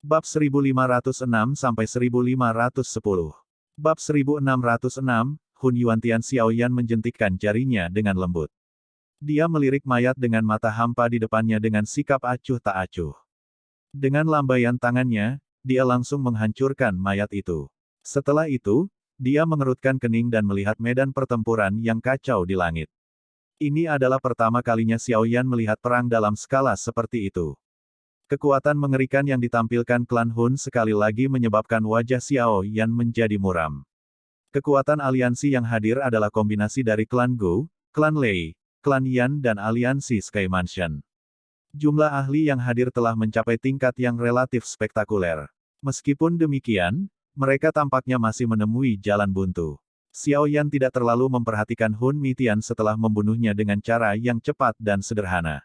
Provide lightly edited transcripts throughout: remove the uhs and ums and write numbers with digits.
Bab 1506-1510. Bab 1606, Hun Yuantian Xiaoyan menjentikkan jarinya dengan lembut. Dia melirik mayat dengan mata hampa di depannya dengan sikap acuh tak acuh. Dengan lambaian tangannya, dia langsung menghancurkan mayat itu. Setelah itu, dia mengerutkan kening dan melihat medan pertempuran yang kacau di langit. Ini adalah pertama kalinya Xiaoyan melihat perang dalam skala seperti itu. Kekuatan mengerikan yang ditampilkan klan Hun sekali lagi menyebabkan wajah Xiaoyan menjadi muram. Kekuatan aliansi yang hadir adalah kombinasi dari klan Gu, klan Lei, klan Yan dan aliansi Sky Mansion. Jumlah ahli yang hadir telah mencapai tingkat yang relatif spektakuler. Meskipun demikian, mereka tampaknya masih menemui jalan buntu. Xiaoyan tidak terlalu memperhatikan Hun Mitian setelah membunuhnya dengan cara yang cepat dan sederhana.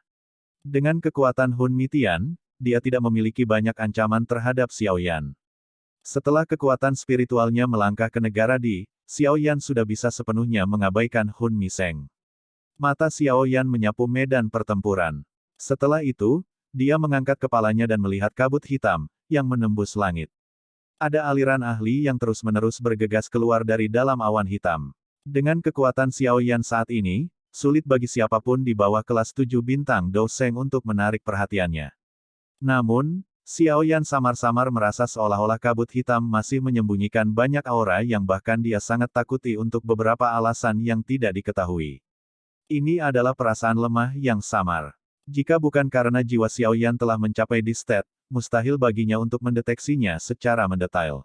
Dengan kekuatan Hun Mitian, dia tidak memiliki banyak ancaman terhadap Xiaoyan. Setelah kekuatan spiritualnya melangkah ke negara Di, Xiaoyan sudah bisa sepenuhnya mengabaikan Hun Miseng. Mata Xiaoyan menyapu medan pertempuran. Setelah itu, dia mengangkat kepalanya dan melihat kabut hitam, yang menembus langit. Ada aliran ahli yang terus-menerus bergegas keluar dari dalam awan hitam. Dengan kekuatan Xiaoyan saat ini, sulit bagi siapapun di bawah kelas 7 bintang Dou Seng untuk menarik perhatiannya. Namun, Xiaoyan samar-samar merasa seolah-olah kabut hitam masih menyembunyikan banyak aura yang bahkan dia sangat takuti untuk beberapa alasan yang tidak diketahui. Ini adalah perasaan lemah yang samar. Jika bukan karena jiwa Xiaoyan telah mencapai di state, mustahil baginya untuk mendeteksinya secara mendetail.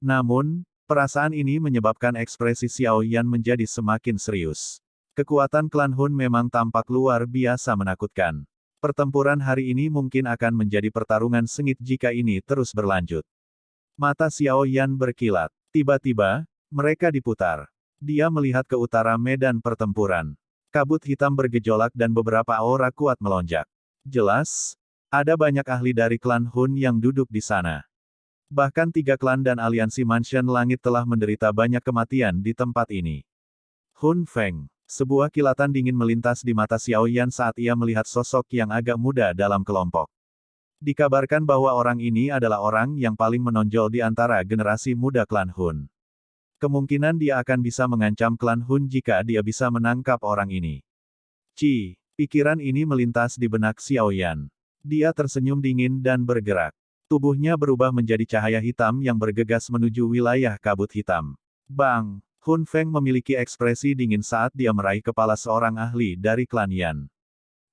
Namun, perasaan ini menyebabkan ekspresi Xiaoyan menjadi semakin serius. Kekuatan klan Hun memang tampak luar biasa menakutkan. Pertempuran hari ini mungkin akan menjadi pertarungan sengit jika ini terus berlanjut. Mata Xiaoyan berkilat. Tiba-tiba, mereka diputar. Dia melihat ke utara medan pertempuran. Kabut hitam bergejolak dan beberapa aura kuat melonjak. Jelas, ada banyak ahli dari klan Hun yang duduk di sana. Bahkan 3 klan dan aliansi Mansion Langit telah menderita banyak kematian di tempat ini. Hun Feng. Sebuah kilatan dingin melintas di mata Xiaoyan saat ia melihat sosok yang agak muda dalam kelompok. Dikabarkan bahwa orang ini adalah orang yang paling menonjol di antara generasi muda klan Hun. Kemungkinan dia akan bisa mengancam klan Hun jika dia bisa menangkap orang ini. Pikiran ini melintas di benak Xiaoyan. Dia tersenyum dingin dan bergerak. Tubuhnya berubah menjadi cahaya hitam yang bergegas menuju wilayah kabut hitam. Bang! Hun Feng memiliki ekspresi dingin saat dia meraih kepala seorang ahli dari klan Yan.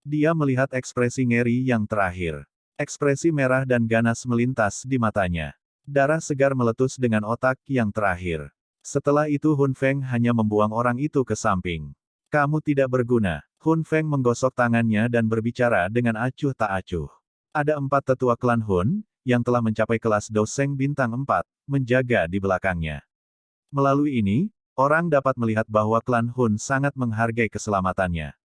Dia melihat ekspresi ngeri yang terakhir. Ekspresi merah dan ganas melintas di matanya. Darah segar meletus dengan otak yang terakhir. Setelah itu Hun Feng hanya membuang orang itu ke samping. Kamu tidak berguna. Hun Feng menggosok tangannya dan berbicara dengan acuh tak acuh. Ada 4 tetua klan Hun, yang telah mencapai kelas Dou Seng bintang 4, menjaga di belakangnya. Melalui ini, orang dapat melihat bahwa klan Hun sangat menghargai keselamatannya.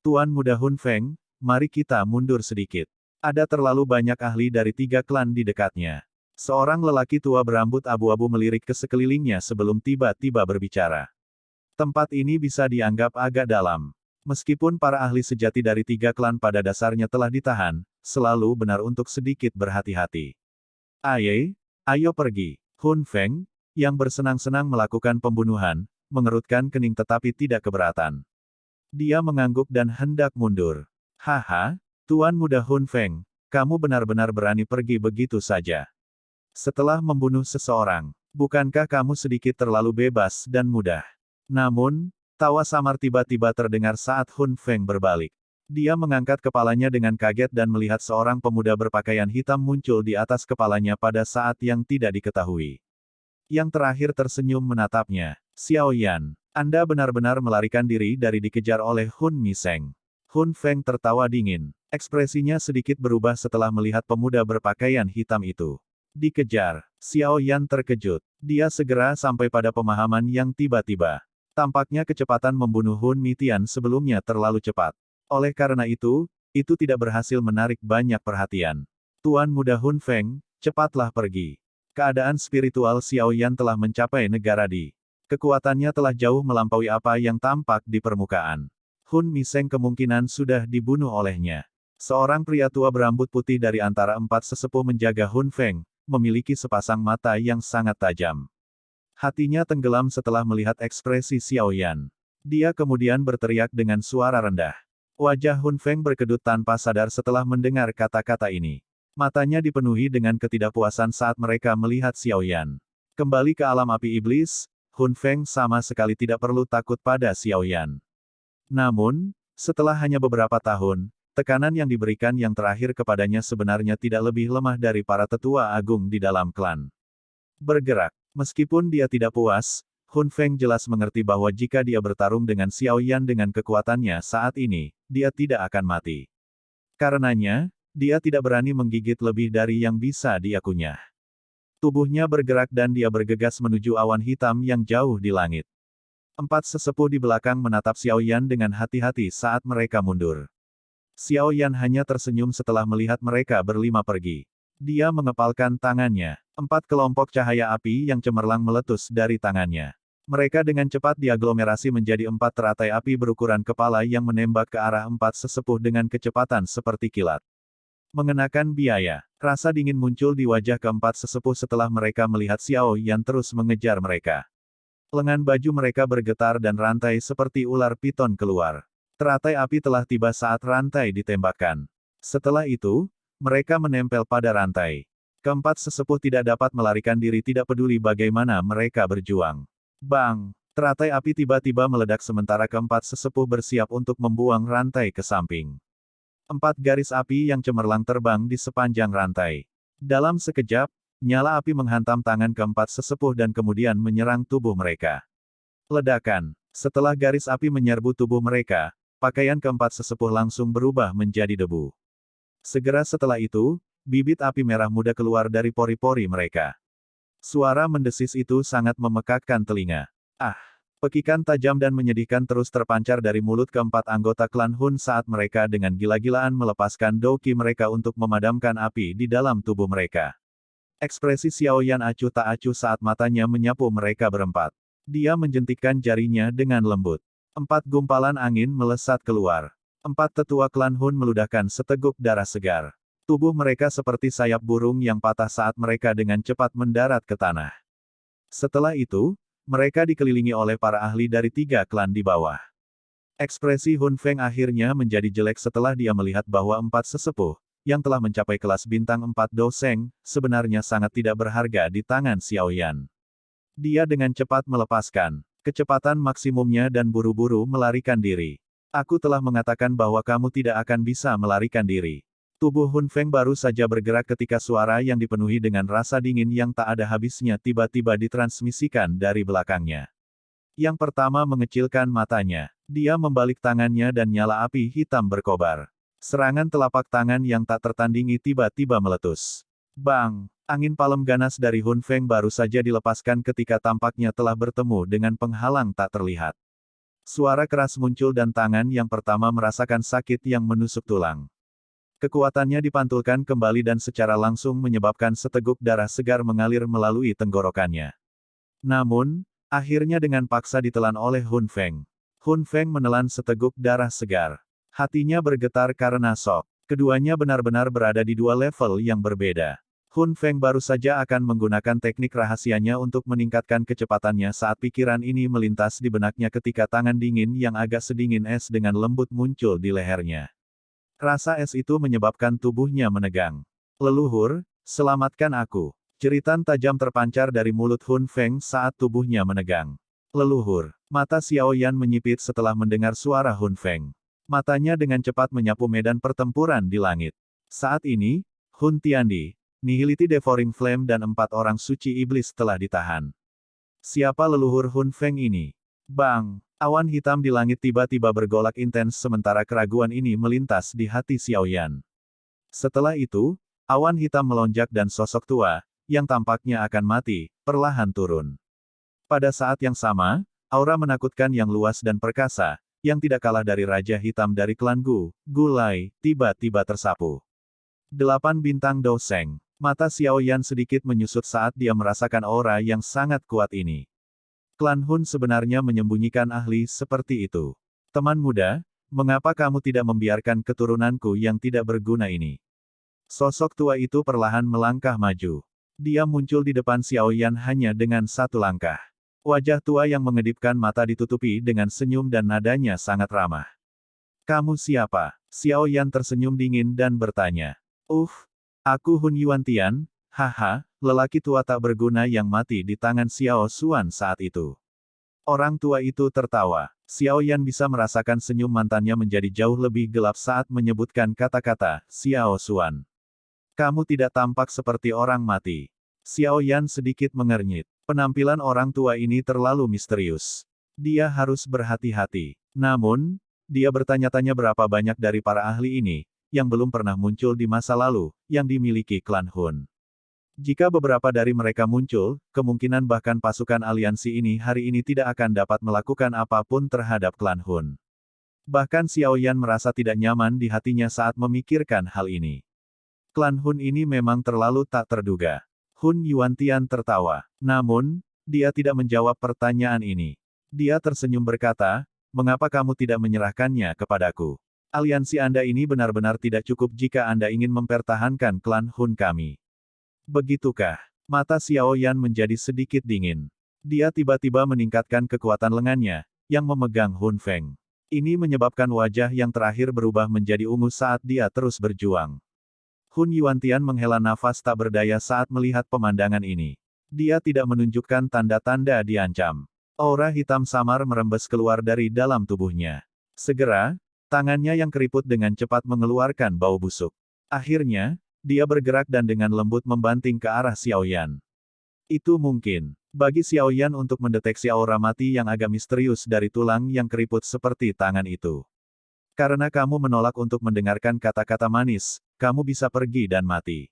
Tuan Muda Hun Feng, mari kita mundur sedikit. Ada terlalu banyak ahli dari 3 klan di dekatnya. Seorang lelaki tua berambut abu-abu melirik ke sekelilingnya sebelum tiba-tiba berbicara. Tempat ini bisa dianggap agak dalam. Meskipun para ahli sejati dari 3 klan pada dasarnya telah ditahan, selalu benar untuk sedikit berhati-hati. Ayo pergi. Hun Feng, yang bersenang-senang melakukan pembunuhan, mengerutkan kening tetapi tidak keberatan. Dia mengangguk dan hendak mundur. Haha, Tuan Muda Hun Feng, kamu benar-benar berani pergi begitu saja. Setelah membunuh seseorang, bukankah kamu sedikit terlalu bebas dan mudah? Namun, tawa samar tiba-tiba terdengar saat Hun Feng berbalik. Dia mengangkat kepalanya dengan kaget dan melihat seorang pemuda berpakaian hitam muncul di atas kepalanya pada saat yang tidak diketahui. Yang terakhir tersenyum menatapnya. Xiaoyan, Anda benar-benar melarikan diri dari dikejar oleh Hun Miseng. Hun Feng tertawa dingin. Ekspresinya sedikit berubah setelah melihat pemuda berpakaian hitam itu. Dikejar. Xiaoyan terkejut. Dia segera sampai pada pemahaman yang tiba-tiba. Tampaknya kecepatan membunuh Hun Mitian sebelumnya terlalu cepat. Oleh karena itu tidak berhasil menarik banyak perhatian. Tuan Muda Hun Feng, cepatlah pergi. Keadaan spiritual Xiaoyan telah mencapai negara Di. Kekuatannya telah jauh melampaui apa yang tampak di permukaan. Hun Miseng kemungkinan sudah dibunuh olehnya. Seorang pria tua berambut putih dari antara empat sesepuh menjaga Hun Feng, memiliki sepasang mata yang sangat tajam. Hatinya tenggelam setelah melihat ekspresi Xiao Yan. Dia kemudian berteriak dengan suara rendah. Wajah Hun Feng berkedut tanpa sadar setelah mendengar kata-kata ini. Matanya dipenuhi dengan ketidakpuasan saat mereka melihat Xiao Yan. Kembali ke alam api iblis, Hun Feng sama sekali tidak perlu takut pada Xiao Yan. Namun, setelah hanya beberapa tahun, tekanan yang diberikan yang terakhir kepadanya sebenarnya tidak lebih lemah dari para tetua agung di dalam klan. Bergerak. Meskipun dia tidak puas, Hun Feng jelas mengerti bahwa jika dia bertarung dengan Xiao Yan dengan kekuatannya saat ini, dia tidak akan mati. Karenanya, dia tidak berani menggigit lebih dari yang bisa dia kunyah. Tubuhnya bergerak dan dia bergegas menuju awan hitam yang jauh di langit. Empat sesepuh di belakang menatap Xiao Yan dengan hati-hati saat mereka mundur. Xiao Yan hanya tersenyum setelah melihat mereka berlima pergi. Dia mengepalkan tangannya. Empat kelompok cahaya api yang cemerlang meletus dari tangannya. Mereka dengan cepat diaglomerasi menjadi empat teratai api berukuran kepala yang menembak ke arah empat sesepuh dengan kecepatan seperti kilat. Mengenakan biaya, rasa dingin muncul di wajah keempat sesepuh setelah mereka melihat Xiao Yan terus mengejar mereka. Lengan baju mereka bergetar dan rantai seperti ular piton keluar. Teratai api telah tiba saat rantai ditembakkan. Setelah itu, mereka menempel pada rantai. Keempat sesepuh tidak dapat melarikan diri tidak peduli bagaimana mereka berjuang. Bang! Teratai api tiba-tiba meledak sementara keempat sesepuh bersiap untuk membuang rantai ke samping. Empat garis api yang cemerlang terbang di sepanjang rantai. Dalam sekejap, nyala api menghantam tangan keempat sesepuh dan kemudian menyerang tubuh mereka. Ledakan. Setelah garis api menyerbu tubuh mereka, pakaian keempat sesepuh langsung berubah menjadi debu. Segera setelah itu, bibit api merah muda keluar dari pori-pori mereka. Suara mendesis itu sangat memekakkan telinga. Ah! Pekikan tajam dan menyedihkan terus terpancar dari mulut keempat anggota klan Hun saat mereka dengan gila-gilaan melepaskan douki mereka untuk memadamkan api di dalam tubuh mereka. Ekspresi Xiao Yan acuh tak acuh saat matanya menyapu mereka berempat. Dia menjentikkan jarinya dengan lembut. Empat gumpalan angin melesat keluar. Empat tetua klan Hun meludahkan seteguk darah segar. Tubuh mereka seperti sayap burung yang patah saat mereka dengan cepat mendarat ke tanah. Setelah itu, mereka dikelilingi oleh para ahli dari tiga klan di bawah. Ekspresi Hun Feng akhirnya menjadi jelek setelah dia melihat bahwa empat sesepuh, yang telah mencapai kelas bintang 4 Doseng, sebenarnya sangat tidak berharga di tangan Xiao Yan. Dia dengan cepat melepaskan kecepatan maksimumnya dan buru-buru melarikan diri. Aku telah mengatakan bahwa kamu tidak akan bisa melarikan diri. Tubuh Hun Feng baru saja bergerak ketika suara yang dipenuhi dengan rasa dingin yang tak ada habisnya tiba-tiba ditransmisikan dari belakangnya. Yang pertama mengecilkan matanya. Dia membalik tangannya dan nyala api hitam berkobar. Serangan telapak tangan yang tak tertandingi tiba-tiba meletus. Bang! Angin palem ganas dari Hun Feng baru saja dilepaskan ketika tampaknya telah bertemu dengan penghalang tak terlihat. Suara keras muncul dan tangan yang pertama merasakan sakit yang menusuk tulang. Kekuatannya dipantulkan kembali dan secara langsung menyebabkan seteguk darah segar mengalir melalui tenggorokannya. Namun, akhirnya dengan paksa ditelan oleh Hun Feng. Hun Feng menelan seteguk darah segar. Hatinya bergetar karena shock. Keduanya benar-benar berada di dua level yang berbeda. Hun Feng baru saja akan menggunakan teknik rahasianya untuk meningkatkan kecepatannya saat pikiran ini melintas di benaknya ketika tangan dingin yang agak sedingin es dengan lembut muncul di lehernya. Rasa es itu menyebabkan tubuhnya menegang. Leluhur, selamatkan aku. Jeritan tajam terpancar dari mulut Hun Feng saat tubuhnya menegang. Leluhur, mata Xiao Yan menyipit setelah mendengar suara Hun Feng. Matanya dengan cepat menyapu medan pertempuran di langit. Saat ini, Hun Tiandi, Nihility Devouring Flame dan 4 orang suci iblis telah ditahan. Siapa leluhur Hun Feng ini? Bang! Awan hitam di langit tiba-tiba bergolak intens sementara keraguan ini melintas di hati Xiao Yan. Setelah itu, awan hitam melonjak dan sosok tua, yang tampaknya akan mati, perlahan turun. Pada saat yang sama, aura menakutkan yang luas dan perkasa, yang tidak kalah dari Raja Hitam dari klan Gu, Gulai, tiba-tiba tersapu. 8 bintang Doseng. Mata Xiao Yan sedikit menyusut saat dia merasakan aura yang sangat kuat ini. Klan Hun sebenarnya menyembunyikan ahli seperti itu. Teman muda, Mengapa kamu tidak membiarkan keturunanku yang tidak berguna ini? Sosok tua itu perlahan melangkah maju. Dia muncul di depan Xiao Yan hanya dengan satu langkah. Wajah tua yang mengedipkan mata ditutupi dengan senyum dan nadanya sangat ramah. Kamu siapa? Xiao Yan tersenyum dingin dan bertanya. Aku Hun Yuantian, haha, lelaki tua tak berguna yang mati di tangan Xiao Xuan saat itu. Orang tua itu tertawa. Xiao Yan bisa merasakan senyum mantannya menjadi jauh lebih gelap saat menyebutkan kata-kata, Xiao Xuan. Kamu tidak tampak seperti orang mati. Xiao Yan sedikit mengernyit. Penampilan orang tua ini terlalu misterius. Dia harus berhati-hati. Namun, dia bertanya-tanya berapa banyak dari para ahli ini, yang belum pernah muncul di masa lalu, yang dimiliki klan Hun. Jika beberapa dari mereka muncul, kemungkinan bahkan pasukan aliansi ini hari ini tidak akan dapat melakukan apapun terhadap klan Hun. Bahkan Xiao Yan merasa tidak nyaman di hatinya saat memikirkan hal ini. Klan Hun ini memang terlalu tak terduga. Hun Yuantian tertawa. Namun, dia tidak menjawab pertanyaan ini. Dia tersenyum berkata, mengapa kamu tidak menyerahkannya kepadaku? Aliansi Anda ini benar-benar tidak cukup jika Anda ingin mempertahankan klan Hun kami. Begitukah? Mata Xiao Yan menjadi sedikit dingin. Dia tiba-tiba meningkatkan kekuatan lengannya, yang memegang Hun Feng. Ini menyebabkan wajah yang terakhir berubah menjadi ungu saat dia terus berjuang. Hun Yuantian menghela nafas tak berdaya saat melihat pemandangan ini. Dia tidak menunjukkan tanda-tanda diancam. Aura hitam samar merembes keluar dari dalam tubuhnya. Segera, tangannya yang keriput dengan cepat mengeluarkan bau busuk. Akhirnya, dia bergerak dan dengan lembut membanting ke arah Xiao Yan. Itu mungkin. Bagi Xiao Yan untuk mendeteksi aura mati yang agak misterius dari tulang yang keriput seperti tangan itu. Karena kamu menolak untuk mendengarkan kata-kata manis, kamu bisa pergi dan mati.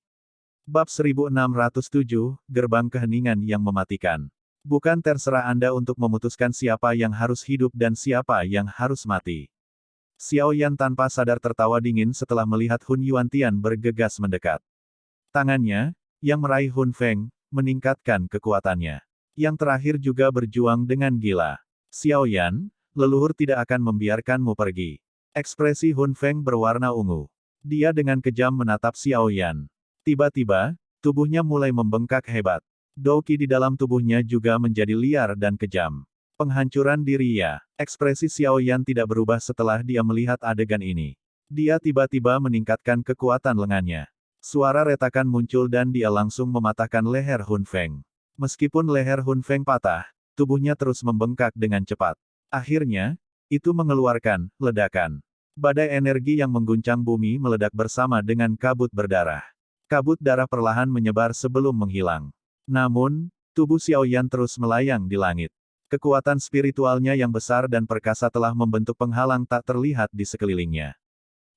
Bab 1607, Gerbang Keheningan yang Mematikan. Bukan terserah Anda untuk memutuskan siapa yang harus hidup dan siapa yang harus mati. Xiao Yan tanpa sadar tertawa dingin setelah melihat Hun Yuantian bergegas mendekat. Tangannya, yang meraih Hun Feng, meningkatkan kekuatannya. Yang terakhir juga berjuang dengan gila. Xiao Yan, leluhur tidak akan membiarkanmu pergi. Ekspresi Hun Feng berwarna ungu. Dia dengan kejam menatap Xiao Yan. Tiba-tiba, tubuhnya mulai membengkak hebat. Douqi di dalam tubuhnya juga menjadi liar dan kejam. Penghancuran diri ya. Ekspresi Xiao Yan tidak berubah setelah dia melihat adegan ini. Dia tiba-tiba meningkatkan kekuatan lengannya. Suara retakan muncul dan dia langsung mematahkan leher Hun Feng. Meskipun leher Hun Feng patah, tubuhnya terus membengkak dengan cepat. Akhirnya, itu mengeluarkan ledakan. Badai energi yang mengguncang bumi meledak bersama dengan kabut berdarah. Kabut darah perlahan menyebar sebelum menghilang. Namun, tubuh Xiao Yan terus melayang di langit. Kekuatan spiritualnya yang besar dan perkasa telah membentuk penghalang tak terlihat di sekelilingnya.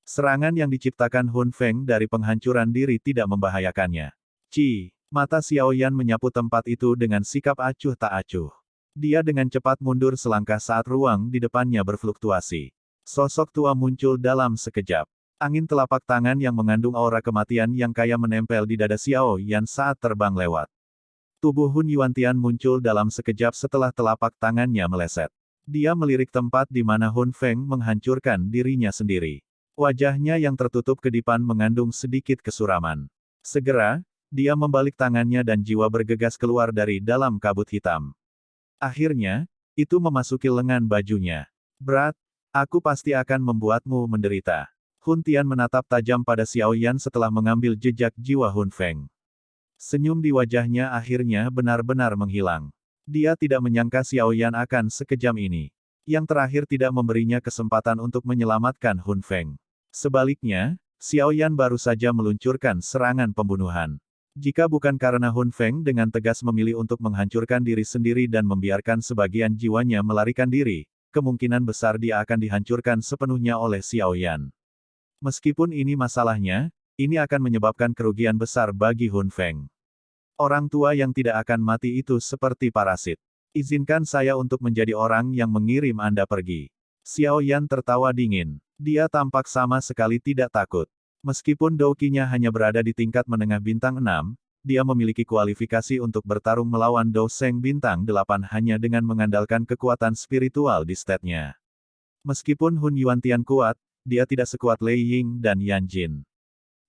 Serangan yang diciptakan Hun Feng dari penghancuran diri tidak membahayakannya. Mata Xiao Yan menyapu tempat itu dengan sikap acuh tak acuh. Dia dengan cepat mundur selangkah saat ruang di depannya berfluktuasi. Sosok tua muncul dalam sekejap. Angin telapak tangan yang mengandung aura kematian yang kaya menempel di dada Xiao Yan saat terbang lewat. Tubuh Hun Yuantian muncul dalam sekejap setelah telapak tangannya meleset. Dia melirik tempat di mana Hun Feng menghancurkan dirinya sendiri. Wajahnya yang tertutup kedipan mengandung sedikit kesuraman. Segera, dia membalik tangannya dan jiwa bergegas keluar dari dalam kabut hitam. Akhirnya, itu memasuki lengan bajunya. Berat, aku pasti akan membuatmu menderita. Hun Tian menatap tajam pada Xiao Yan setelah mengambil jejak jiwa Hun Feng. Senyum di wajahnya akhirnya benar-benar menghilang. Dia tidak menyangka Xiao Yan akan sekejam ini. Yang terakhir tidak memberinya kesempatan untuk menyelamatkan Hun Feng. Sebaliknya, Xiao Yan baru saja meluncurkan serangan pembunuhan. Jika bukan karena Hun Feng dengan tegas memilih untuk menghancurkan diri sendiri dan membiarkan sebagian jiwanya melarikan diri, kemungkinan besar dia akan dihancurkan sepenuhnya oleh Xiao Yan. Meskipun ini masalahnya, ini akan menyebabkan kerugian besar bagi Hun Feng. Orang tua yang tidak akan mati itu seperti parasit. Izinkan saya untuk menjadi orang yang mengirim Anda pergi. Xiao Yan tertawa dingin. Dia tampak sama sekali tidak takut. Meskipun Douqi-nya hanya berada di tingkat menengah bintang 6, dia memiliki kualifikasi untuk bertarung melawan Dou Sheng bintang 8 hanya dengan mengandalkan kekuatan spiritual di stat-nya. Meskipun Hun Yuantian kuat, dia tidak sekuat Lei Ying dan Yan Jin.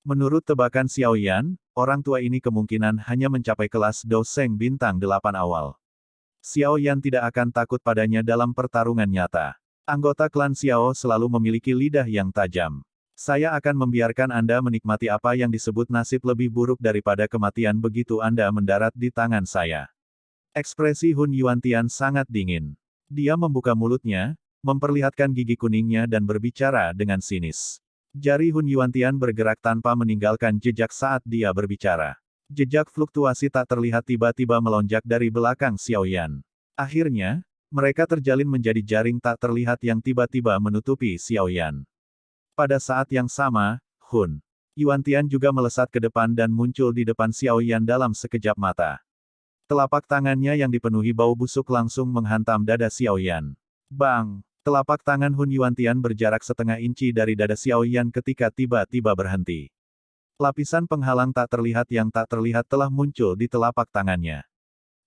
Menurut tebakan Xiao Yan, orang tua ini kemungkinan hanya mencapai kelas Doseng bintang 8 awal. Xiao Yan tidak akan takut padanya dalam pertarungan nyata. Anggota klan Xiao selalu memiliki lidah yang tajam. Saya akan membiarkan Anda menikmati apa yang disebut nasib lebih buruk daripada kematian begitu Anda mendarat di tangan saya. Ekspresi Hun Yuantian sangat dingin. Dia membuka mulutnya, memperlihatkan gigi kuningnya dan berbicara dengan sinis. Jari Hun Yuantian bergerak tanpa meninggalkan jejak saat dia berbicara. Jejak fluktuasi tak terlihat tiba-tiba melonjak dari belakang Xiao Yan. Akhirnya, mereka terjalin menjadi jaring tak terlihat yang tiba-tiba menutupi Xiao Yan. Pada saat yang sama, Hun Yuantian juga melesat ke depan dan muncul di depan Xiao Yan dalam sekejap mata. Telapak tangannya yang dipenuhi bau busuk langsung menghantam dada Xiao Yan. Bang! Telapak tangan Hun Yuantian berjarak setengah inci dari dada Xiao Yan ketika tiba-tiba berhenti. Lapisan penghalang tak terlihat yang tak terlihat telah muncul di telapak tangannya.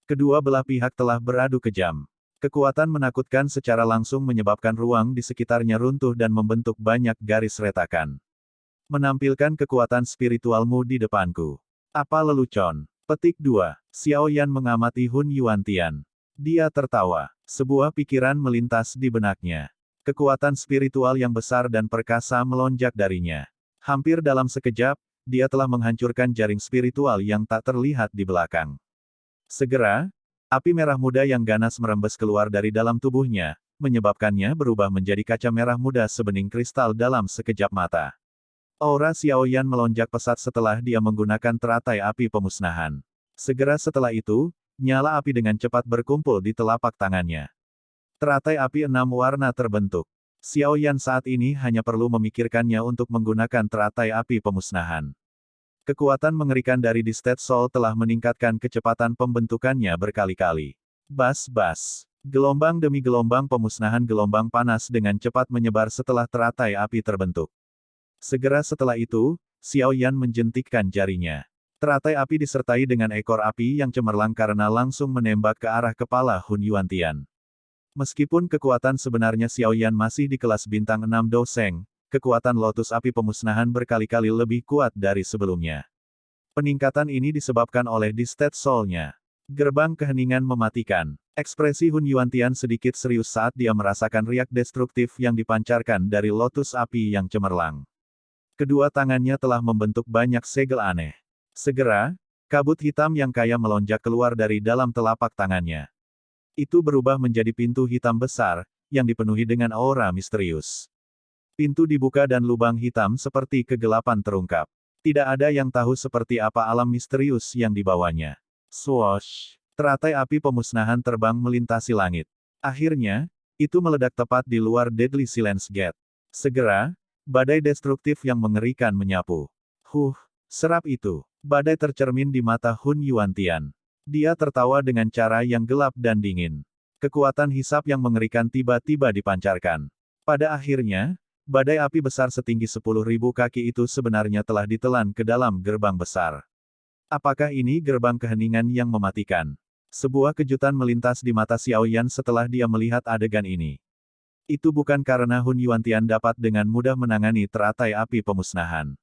Kedua belah pihak telah beradu kejam. Kekuatan menakutkan secara langsung menyebabkan ruang di sekitarnya runtuh dan membentuk banyak garis retakan. Menampilkan kekuatan spiritualmu di depanku. Apa lelucon? Petik 2. Xiao Yan mengamati Hun Yuantian. Dia tertawa. Sebuah pikiran melintas di benaknya. Kekuatan spiritual yang besar dan perkasa melonjak darinya. Hampir dalam sekejap, dia telah menghancurkan jaring spiritual yang tak terlihat di belakang. Segera, api merah muda yang ganas merembes keluar dari dalam tubuhnya, menyebabkannya berubah menjadi kaca merah muda sebening kristal dalam sekejap mata. Aura Xiao Yan melonjak pesat setelah dia menggunakan teratai api pemusnahan. Segera setelah itu, nyala api dengan cepat berkumpul di telapak tangannya. Teratai api 6 warna terbentuk. Xiao Yan saat ini hanya perlu memikirkannya untuk menggunakan teratai api pemusnahan. Kekuatan mengerikan dari Distet Soul telah meningkatkan kecepatan pembentukannya berkali-kali. Bas-bas. Gelombang demi gelombang pemusnahan gelombang panas dengan cepat menyebar setelah teratai api terbentuk. Segera setelah itu, Xiao Yan menjentikkan jarinya. Teratai api disertai dengan ekor api yang cemerlang karena langsung menembak ke arah kepala Hun Yuantian. Meskipun kekuatan sebenarnya Xiao Yan masih di kelas bintang 6 Doseng, kekuatan lotus api pemusnahan berkali-kali lebih kuat dari sebelumnya. Peningkatan ini disebabkan oleh Distet Soul-nya. Gerbang keheningan mematikan. Ekspresi Hun Yuantian sedikit serius saat dia merasakan riak destruktif yang dipancarkan dari lotus api yang cemerlang. Kedua tangannya telah membentuk banyak segel aneh. Segera, kabut hitam yang kaya melonjak keluar dari dalam telapak tangannya. Itu berubah menjadi pintu hitam besar, yang dipenuhi dengan aura misterius. Pintu dibuka dan lubang hitam seperti kegelapan terungkap. Tidak ada yang tahu seperti apa alam misterius yang dibawanya. Swoosh! Teratai api pemusnahan terbang melintasi langit. Akhirnya, itu meledak tepat di luar Deadly Silence Gate. Segera, badai destruktif yang mengerikan menyapu. Serap itu. Badai tercermin di mata Hun Yuantian. Dia tertawa dengan cara yang gelap dan dingin. Kekuatan hisap yang mengerikan tiba-tiba dipancarkan. Pada akhirnya, badai api besar setinggi 10.000 kaki itu sebenarnya telah ditelan ke dalam gerbang besar. Apakah ini gerbang keheningan yang mematikan? Sebuah kejutan melintas di mata Xiao Yan setelah dia melihat adegan ini. Itu bukan karena Hun Yuantian dapat dengan mudah menangani teratai api pemusnahan.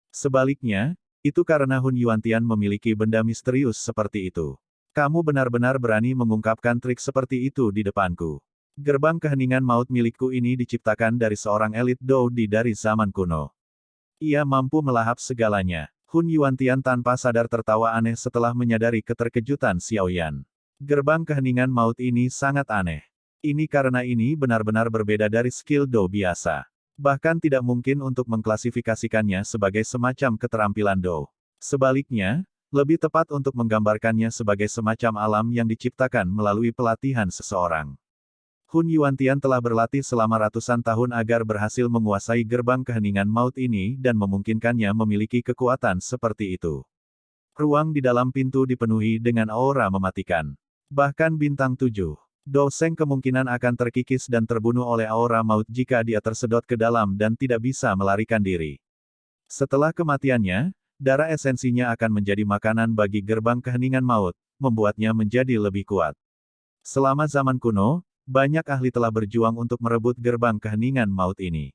Sebaliknya, itu karena Hun Yuantian memiliki benda misterius seperti itu. Kamu benar-benar berani mengungkapkan trik seperti itu di depanku. Gerbang keheningan maut milikku ini diciptakan dari seorang elit Doudi dari zaman kuno. Ia mampu melahap segalanya. Hun Yuantian tanpa sadar tertawa aneh setelah menyadari keterkejutan Xiao Yan. Gerbang keheningan maut ini sangat aneh. Ini karena ini benar-benar berbeda dari skill Do biasa. Bahkan tidak mungkin untuk mengklasifikasikannya sebagai semacam keterampilan Do. Sebaliknya, lebih tepat untuk menggambarkannya sebagai semacam alam yang diciptakan melalui pelatihan seseorang. Hun Yuantian telah berlatih selama ratusan tahun agar berhasil menguasai gerbang keheningan maut ini dan memungkinkannya memiliki kekuatan seperti itu. Ruang di dalam pintu dipenuhi dengan aura mematikan. Bahkan bintang 7. Doseng kemungkinan akan terkikis dan terbunuh oleh aura maut jika dia tersedot ke dalam dan tidak bisa melarikan diri. Setelah kematiannya, darah esensinya akan menjadi makanan bagi gerbang keheningan maut, membuatnya menjadi lebih kuat. Selama zaman kuno, Banyak ahli telah berjuang untuk merebut gerbang keheningan maut ini.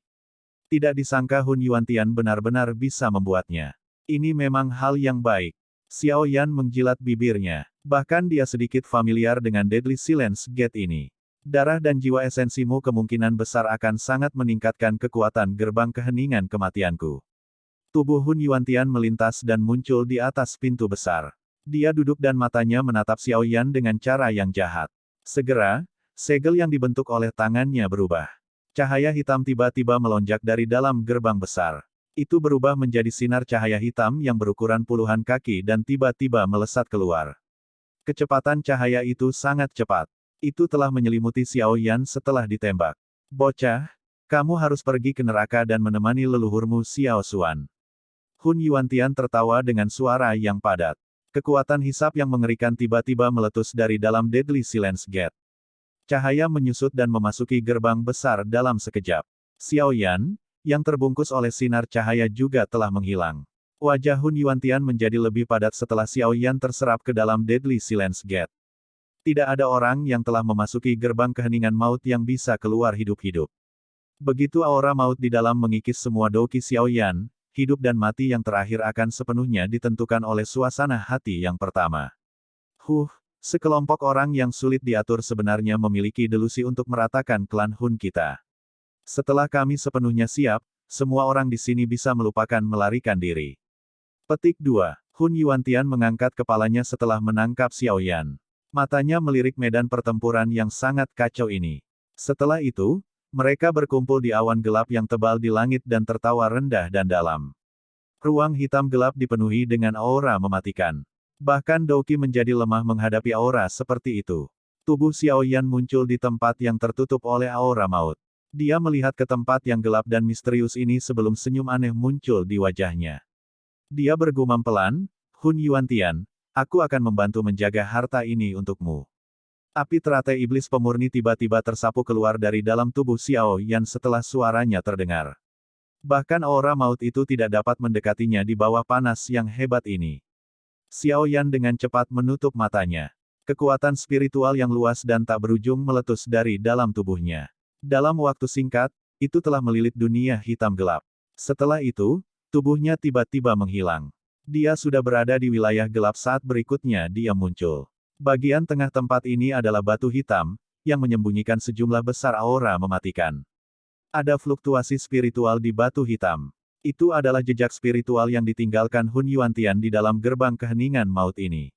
Tidak disangka Hun Yuantian benar-benar bisa membuatnya. Ini memang hal yang baik. Xiao Yan menjilat bibirnya. Bahkan dia sedikit familiar dengan Deadly Silence Gate ini. Darah dan jiwa esensimu kemungkinan besar akan sangat meningkatkan kekuatan gerbang keheningan kematianku. Tubuh Hun Yuantian melintas dan muncul di atas pintu besar. Dia duduk dan matanya menatap Xiao Yan dengan cara yang jahat. Segera, segel yang dibentuk oleh tangannya berubah. Cahaya hitam tiba-tiba melonjak dari dalam gerbang besar. Itu berubah menjadi sinar cahaya hitam yang berukuran puluhan kaki dan tiba-tiba melesat keluar. Kecepatan cahaya itu sangat cepat. Itu telah menyelimuti Xiao Yan setelah ditembak. Bocah, kamu harus pergi ke neraka dan menemani leluhurmu Xiao Xuan. Hun Yuantian tertawa dengan suara yang padat. Kekuatan hisap yang mengerikan tiba-tiba meletus dari dalam Deadly Silence Gate. Cahaya menyusut dan memasuki gerbang besar dalam sekejap. Xiao Yan, yang terbungkus oleh sinar cahaya juga telah menghilang. Wajah Hun Yuantian menjadi lebih padat setelah Xiao Yan terserap ke dalam Deadly Silence Gate. Tidak ada orang yang telah memasuki gerbang keheningan maut yang bisa keluar hidup-hidup. Begitu aura maut di dalam mengikis semua doki Xiao Yan, hidup dan mati yang terakhir akan sepenuhnya ditentukan oleh suasana hati yang pertama. Sekelompok orang yang sulit diatur sebenarnya memiliki delusi untuk meratakan klan Hun kita. Setelah kami sepenuhnya siap, semua orang di sini bisa melupakan melarikan diri. Petik 2. Hun Yuantian mengangkat kepalanya setelah menangkap Xiao Yan. Matanya melirik medan pertempuran yang sangat kacau ini. Setelah itu, mereka berkumpul di awan gelap yang tebal di langit dan tertawa rendah dan dalam. Ruang hitam gelap dipenuhi dengan aura mematikan. Bahkan Doki menjadi lemah menghadapi aura seperti itu. Tubuh Xiao Yan muncul di tempat yang tertutup oleh aura maut. Dia melihat ke tempat yang gelap dan misterius ini sebelum senyum aneh muncul di wajahnya. Dia bergumam pelan, Hun Yuantian, aku akan membantu menjaga harta ini untukmu. Api teratai iblis pemurni tiba-tiba tersapu keluar dari dalam tubuh Xiao Yan setelah suaranya terdengar. Bahkan aura maut itu tidak dapat mendekatinya di bawah panas yang hebat ini. Xiao Yan dengan cepat menutup matanya. Kekuatan spiritual yang luas dan tak berujung meletus dari dalam tubuhnya. Dalam waktu singkat, itu telah melilit dunia hitam gelap. Setelah itu, tubuhnya tiba-tiba menghilang. Dia sudah berada di wilayah gelap saat berikutnya dia muncul. Bagian tengah tempat ini adalah batu hitam, yang menyembunyikan sejumlah besar aura mematikan. Ada fluktuasi spiritual di batu hitam. Itu adalah jejak spiritual yang ditinggalkan Hun Yuantian di dalam gerbang keheningan maut ini.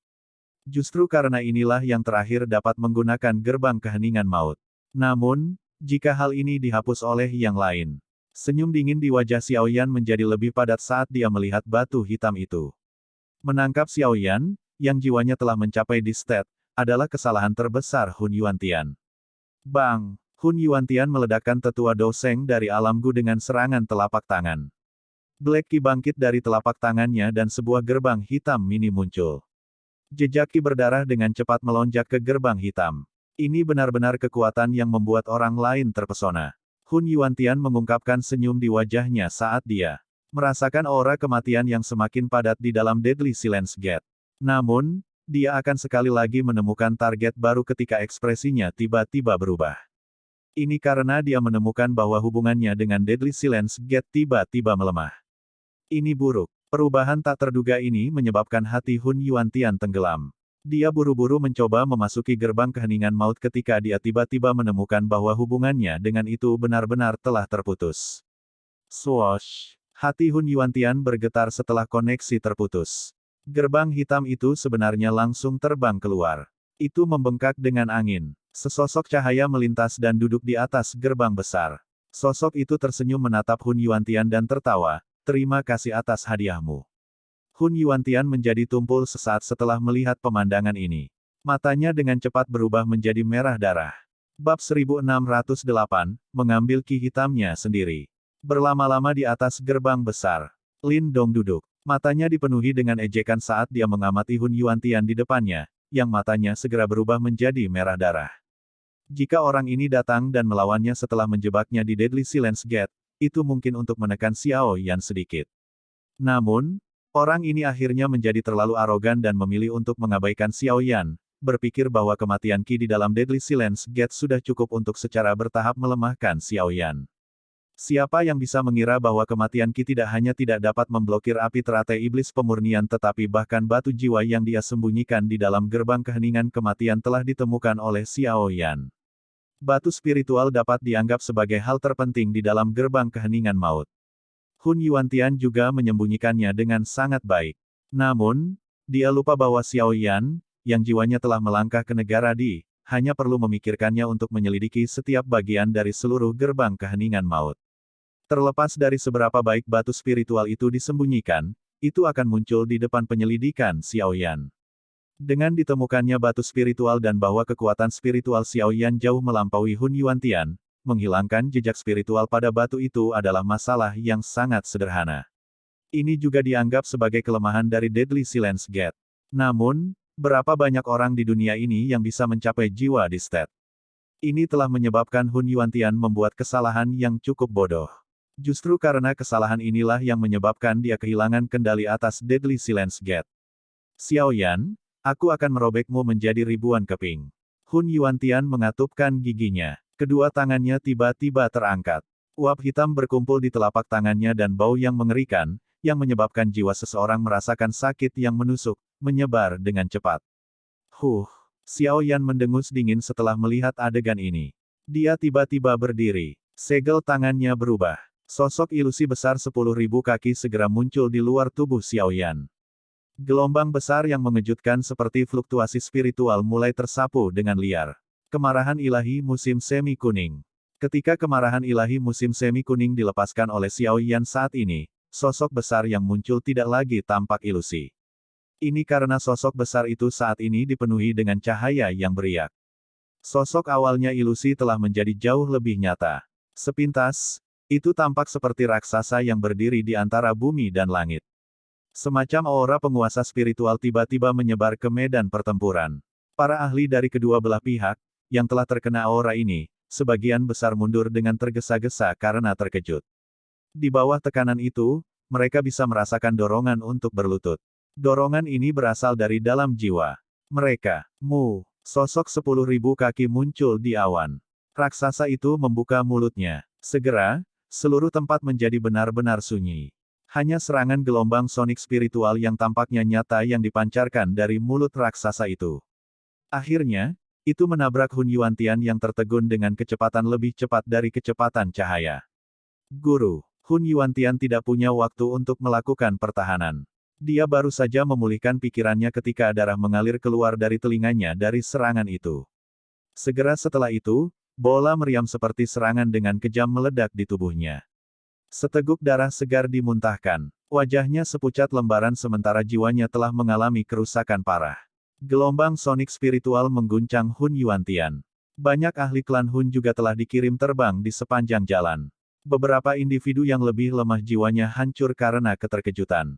Justru karena inilah yang terakhir dapat menggunakan gerbang keheningan maut. Namun, jika hal ini dihapus oleh yang lain. Senyum dingin di wajah Xiao Yan menjadi lebih padat saat dia melihat batu hitam itu. Menangkap Xiao Yan, yang jiwanya telah mencapai di state, adalah kesalahan terbesar Hun Yuantian. Bang! Hun Yuantian meledakkan tetua Doseng dari alam Gu dengan serangan telapak tangan. Black Ki bangkit dari telapak tangannya dan sebuah gerbang hitam mini muncul. Jejak Ki berdarah dengan cepat melonjak ke gerbang hitam. Ini benar-benar kekuatan yang membuat orang lain terpesona. Hun Yuantian mengungkapkan senyum di wajahnya saat dia merasakan aura kematian yang semakin padat di dalam Deadly Silence Gate. Namun, dia akan sekali lagi menemukan target baru ketika ekspresinya tiba-tiba berubah. Ini karena dia menemukan bahwa hubungannya dengan Deadly Silence Gate tiba-tiba melemah. Ini buruk. Perubahan tak terduga ini menyebabkan hati Hun Yuantian tenggelam. Dia buru-buru mencoba memasuki gerbang keheningan maut ketika dia tiba-tiba menemukan bahwa hubungannya dengan itu benar-benar telah terputus. Swoosh! Hati Hun Yuantian bergetar setelah koneksi terputus. Gerbang hitam itu sebenarnya langsung terbang keluar. Itu membengkak dengan angin. Sesosok cahaya melintas dan duduk di atas gerbang besar. Sosok itu tersenyum menatap Hun Yuantian dan tertawa. Terima kasih atas hadiahmu. Hun Yuantian menjadi tumpul sesaat setelah melihat pemandangan ini. Matanya dengan cepat berubah menjadi merah darah. Bab 1608, mengambil ki hitamnya sendiri. Berlama-lama di atas gerbang besar. Lin Dong duduk. Matanya dipenuhi dengan ejekan saat dia mengamati Hun Yuantian di depannya, yang matanya segera berubah menjadi merah darah. Jika orang ini datang dan melawannya setelah menjebaknya di Deadly Silence Gate, itu mungkin untuk menekan Xiao Yan sedikit. Namun, orang ini akhirnya menjadi terlalu arogan dan memilih untuk mengabaikan Xiao Yan, berpikir bahwa kematian Qi di dalam Deadly Silence Gate sudah cukup untuk secara bertahap melemahkan Xiao Yan. Siapa yang bisa mengira bahwa kematian Qi tidak hanya tidak dapat memblokir api teratai iblis pemurnian tetapi bahkan batu jiwa yang dia sembunyikan di dalam gerbang keheningan kematian telah ditemukan oleh Xiao Yan. Batu spiritual dapat dianggap sebagai hal terpenting di dalam gerbang keheningan maut. Hun Yuantian juga menyembunyikannya dengan sangat baik. Namun, dia lupa bahwa Xiao Yan, yang jiwanya telah melangkah ke negara Di, hanya perlu memikirkannya untuk menyelidiki setiap bagian dari seluruh gerbang keheningan maut. Terlepas dari seberapa baik batu spiritual itu disembunyikan, itu akan muncul di depan penyelidikan Xiao Yan. Dengan ditemukannya batu spiritual dan bahwa kekuatan spiritual Xiao Yan jauh melampaui Hun Yuantian, menghilangkan jejak spiritual pada batu itu adalah masalah yang sangat sederhana. Ini juga dianggap sebagai kelemahan dari Deadly Silence Gate. Namun, berapa banyak orang di dunia ini yang bisa mencapai jiwa di state? Ini telah menyebabkan Hun Yuantian membuat kesalahan yang cukup bodoh. Justru karena kesalahan inilah yang menyebabkan dia kehilangan kendali atas Deadly Silence Gate. Xiao Yan, aku akan merobekmu menjadi ribuan keping. Hun Yuantian mengatupkan giginya. Kedua tangannya tiba-tiba terangkat. Uap hitam berkumpul di telapak tangannya dan bau yang mengerikan, yang menyebabkan jiwa seseorang merasakan sakit yang menusuk, menyebar dengan cepat. Xiao Yan mendengus dingin setelah melihat adegan ini. Dia tiba-tiba berdiri. Segel tangannya berubah. Sosok ilusi besar 10.000 kaki segera muncul di luar tubuh Xiao Yan. Gelombang besar yang mengejutkan seperti fluktuasi spiritual mulai tersapu dengan liar. Kemarahan ilahi musim semi kuning. Ketika kemarahan ilahi musim semi kuning dilepaskan oleh Xiao Yan saat ini, sosok besar yang muncul tidak lagi tampak ilusi. Ini karena sosok besar itu saat ini dipenuhi dengan cahaya yang beriak. Sosok awalnya ilusi telah menjadi jauh lebih nyata. Sepintas, itu tampak seperti raksasa yang berdiri di antara bumi dan langit. Semacam aura penguasa spiritual tiba-tiba menyebar ke medan pertempuran. Para ahli dari kedua belah pihak, yang telah terkena aura ini, sebagian besar mundur dengan tergesa-gesa karena terkejut. Di bawah tekanan itu, mereka bisa merasakan dorongan untuk berlutut. Dorongan ini berasal dari dalam jiwa. Mereka, sosok 10.000 kaki muncul di awan. Raksasa itu membuka mulutnya. Segera, seluruh tempat menjadi benar-benar sunyi. Hanya serangan gelombang sonik spiritual yang tampaknya nyata yang dipancarkan dari mulut raksasa itu. Akhirnya, itu menabrak Hun Yuantian yang tertegun dengan kecepatan lebih cepat dari kecepatan cahaya. Guru, Hun Yuantian tidak punya waktu untuk melakukan pertahanan. Dia baru saja memulihkan pikirannya ketika darah mengalir keluar dari telinganya dari serangan itu. Segera setelah itu, bola meriam seperti serangan dengan kejam meledak di tubuhnya. Seteguk darah segar dimuntahkan. Wajahnya sepucat lembaran sementara jiwanya telah mengalami kerusakan parah. Gelombang sonik spiritual mengguncang Hun Yuantian. Banyak ahli klan Hun juga telah dikirim terbang di sepanjang jalan. Beberapa individu yang lebih lemah jiwanya hancur karena keterkejutan.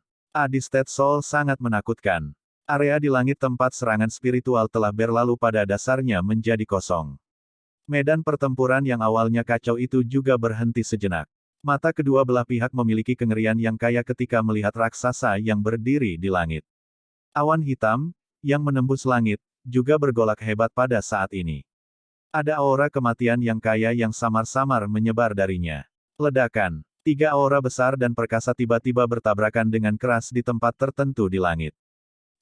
State Soul sangat menakutkan. Area di langit tempat serangan spiritual telah berlalu pada dasarnya menjadi kosong. Medan pertempuran yang awalnya kacau itu juga berhenti sejenak. Mata kedua belah pihak memiliki kengerian yang kaya ketika melihat raksasa yang berdiri di langit. Awan hitam, yang menembus langit, juga bergolak hebat pada saat ini. Ada aura kematian yang kaya yang samar-samar menyebar darinya. Ledakan. 3 aura besar dan perkasa tiba-tiba bertabrakan dengan keras di tempat tertentu di langit.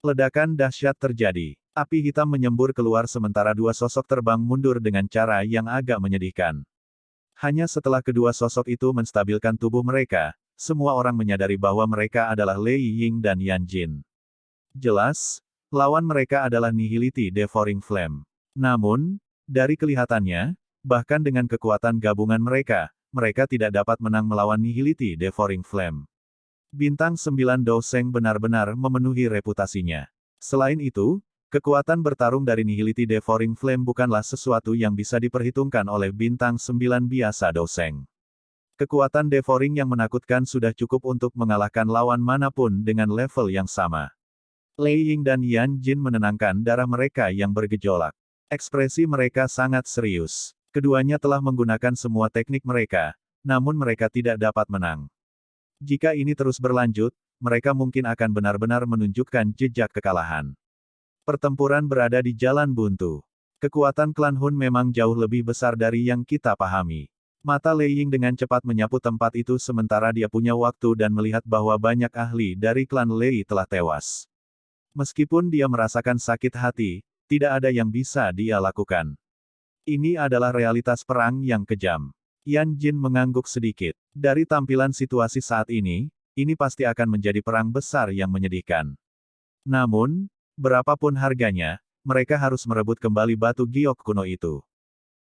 Ledakan dahsyat terjadi. Api hitam menyembur keluar sementara dua sosok terbang mundur dengan cara yang agak menyedihkan. Hanya setelah kedua sosok itu menstabilkan tubuh mereka, semua orang menyadari bahwa mereka adalah Lei Ying dan Yan Jin. Jelas, lawan mereka adalah Nihility Devouring Flame. Namun, dari kelihatannya, bahkan dengan kekuatan gabungan mereka tidak dapat menang melawan Nihility Devouring Flame. Bintang 9 Douseng benar-benar memenuhi reputasinya. Selain itu, kekuatan bertarung dari Nihility Devouring Flame bukanlah sesuatu yang bisa diperhitungkan oleh Bintang 9 biasa Douseng. Kekuatan Devouring yang menakutkan sudah cukup untuk mengalahkan lawan manapun dengan level yang sama. Lei Ying dan Yan Jin menenangkan darah mereka yang bergejolak. Ekspresi mereka sangat serius. Keduanya telah menggunakan semua teknik mereka, namun mereka tidak dapat menang. Jika ini terus berlanjut, mereka mungkin akan benar-benar menunjukkan jejak kekalahan. Pertempuran berada di jalan buntu. Kekuatan klan Hun memang jauh lebih besar dari yang kita pahami. Mata Lei Ying dengan cepat menyapu tempat itu sementara dia punya waktu dan melihat bahwa banyak ahli dari klan Lei telah tewas. Meskipun dia merasakan sakit hati, tidak ada yang bisa dia lakukan. Ini adalah realitas perang yang kejam. Yan Jin mengangguk sedikit. Dari tampilan situasi saat ini pasti akan menjadi perang besar yang menyedihkan. Namun, berapapun harganya, mereka harus merebut kembali batu giok kuno itu.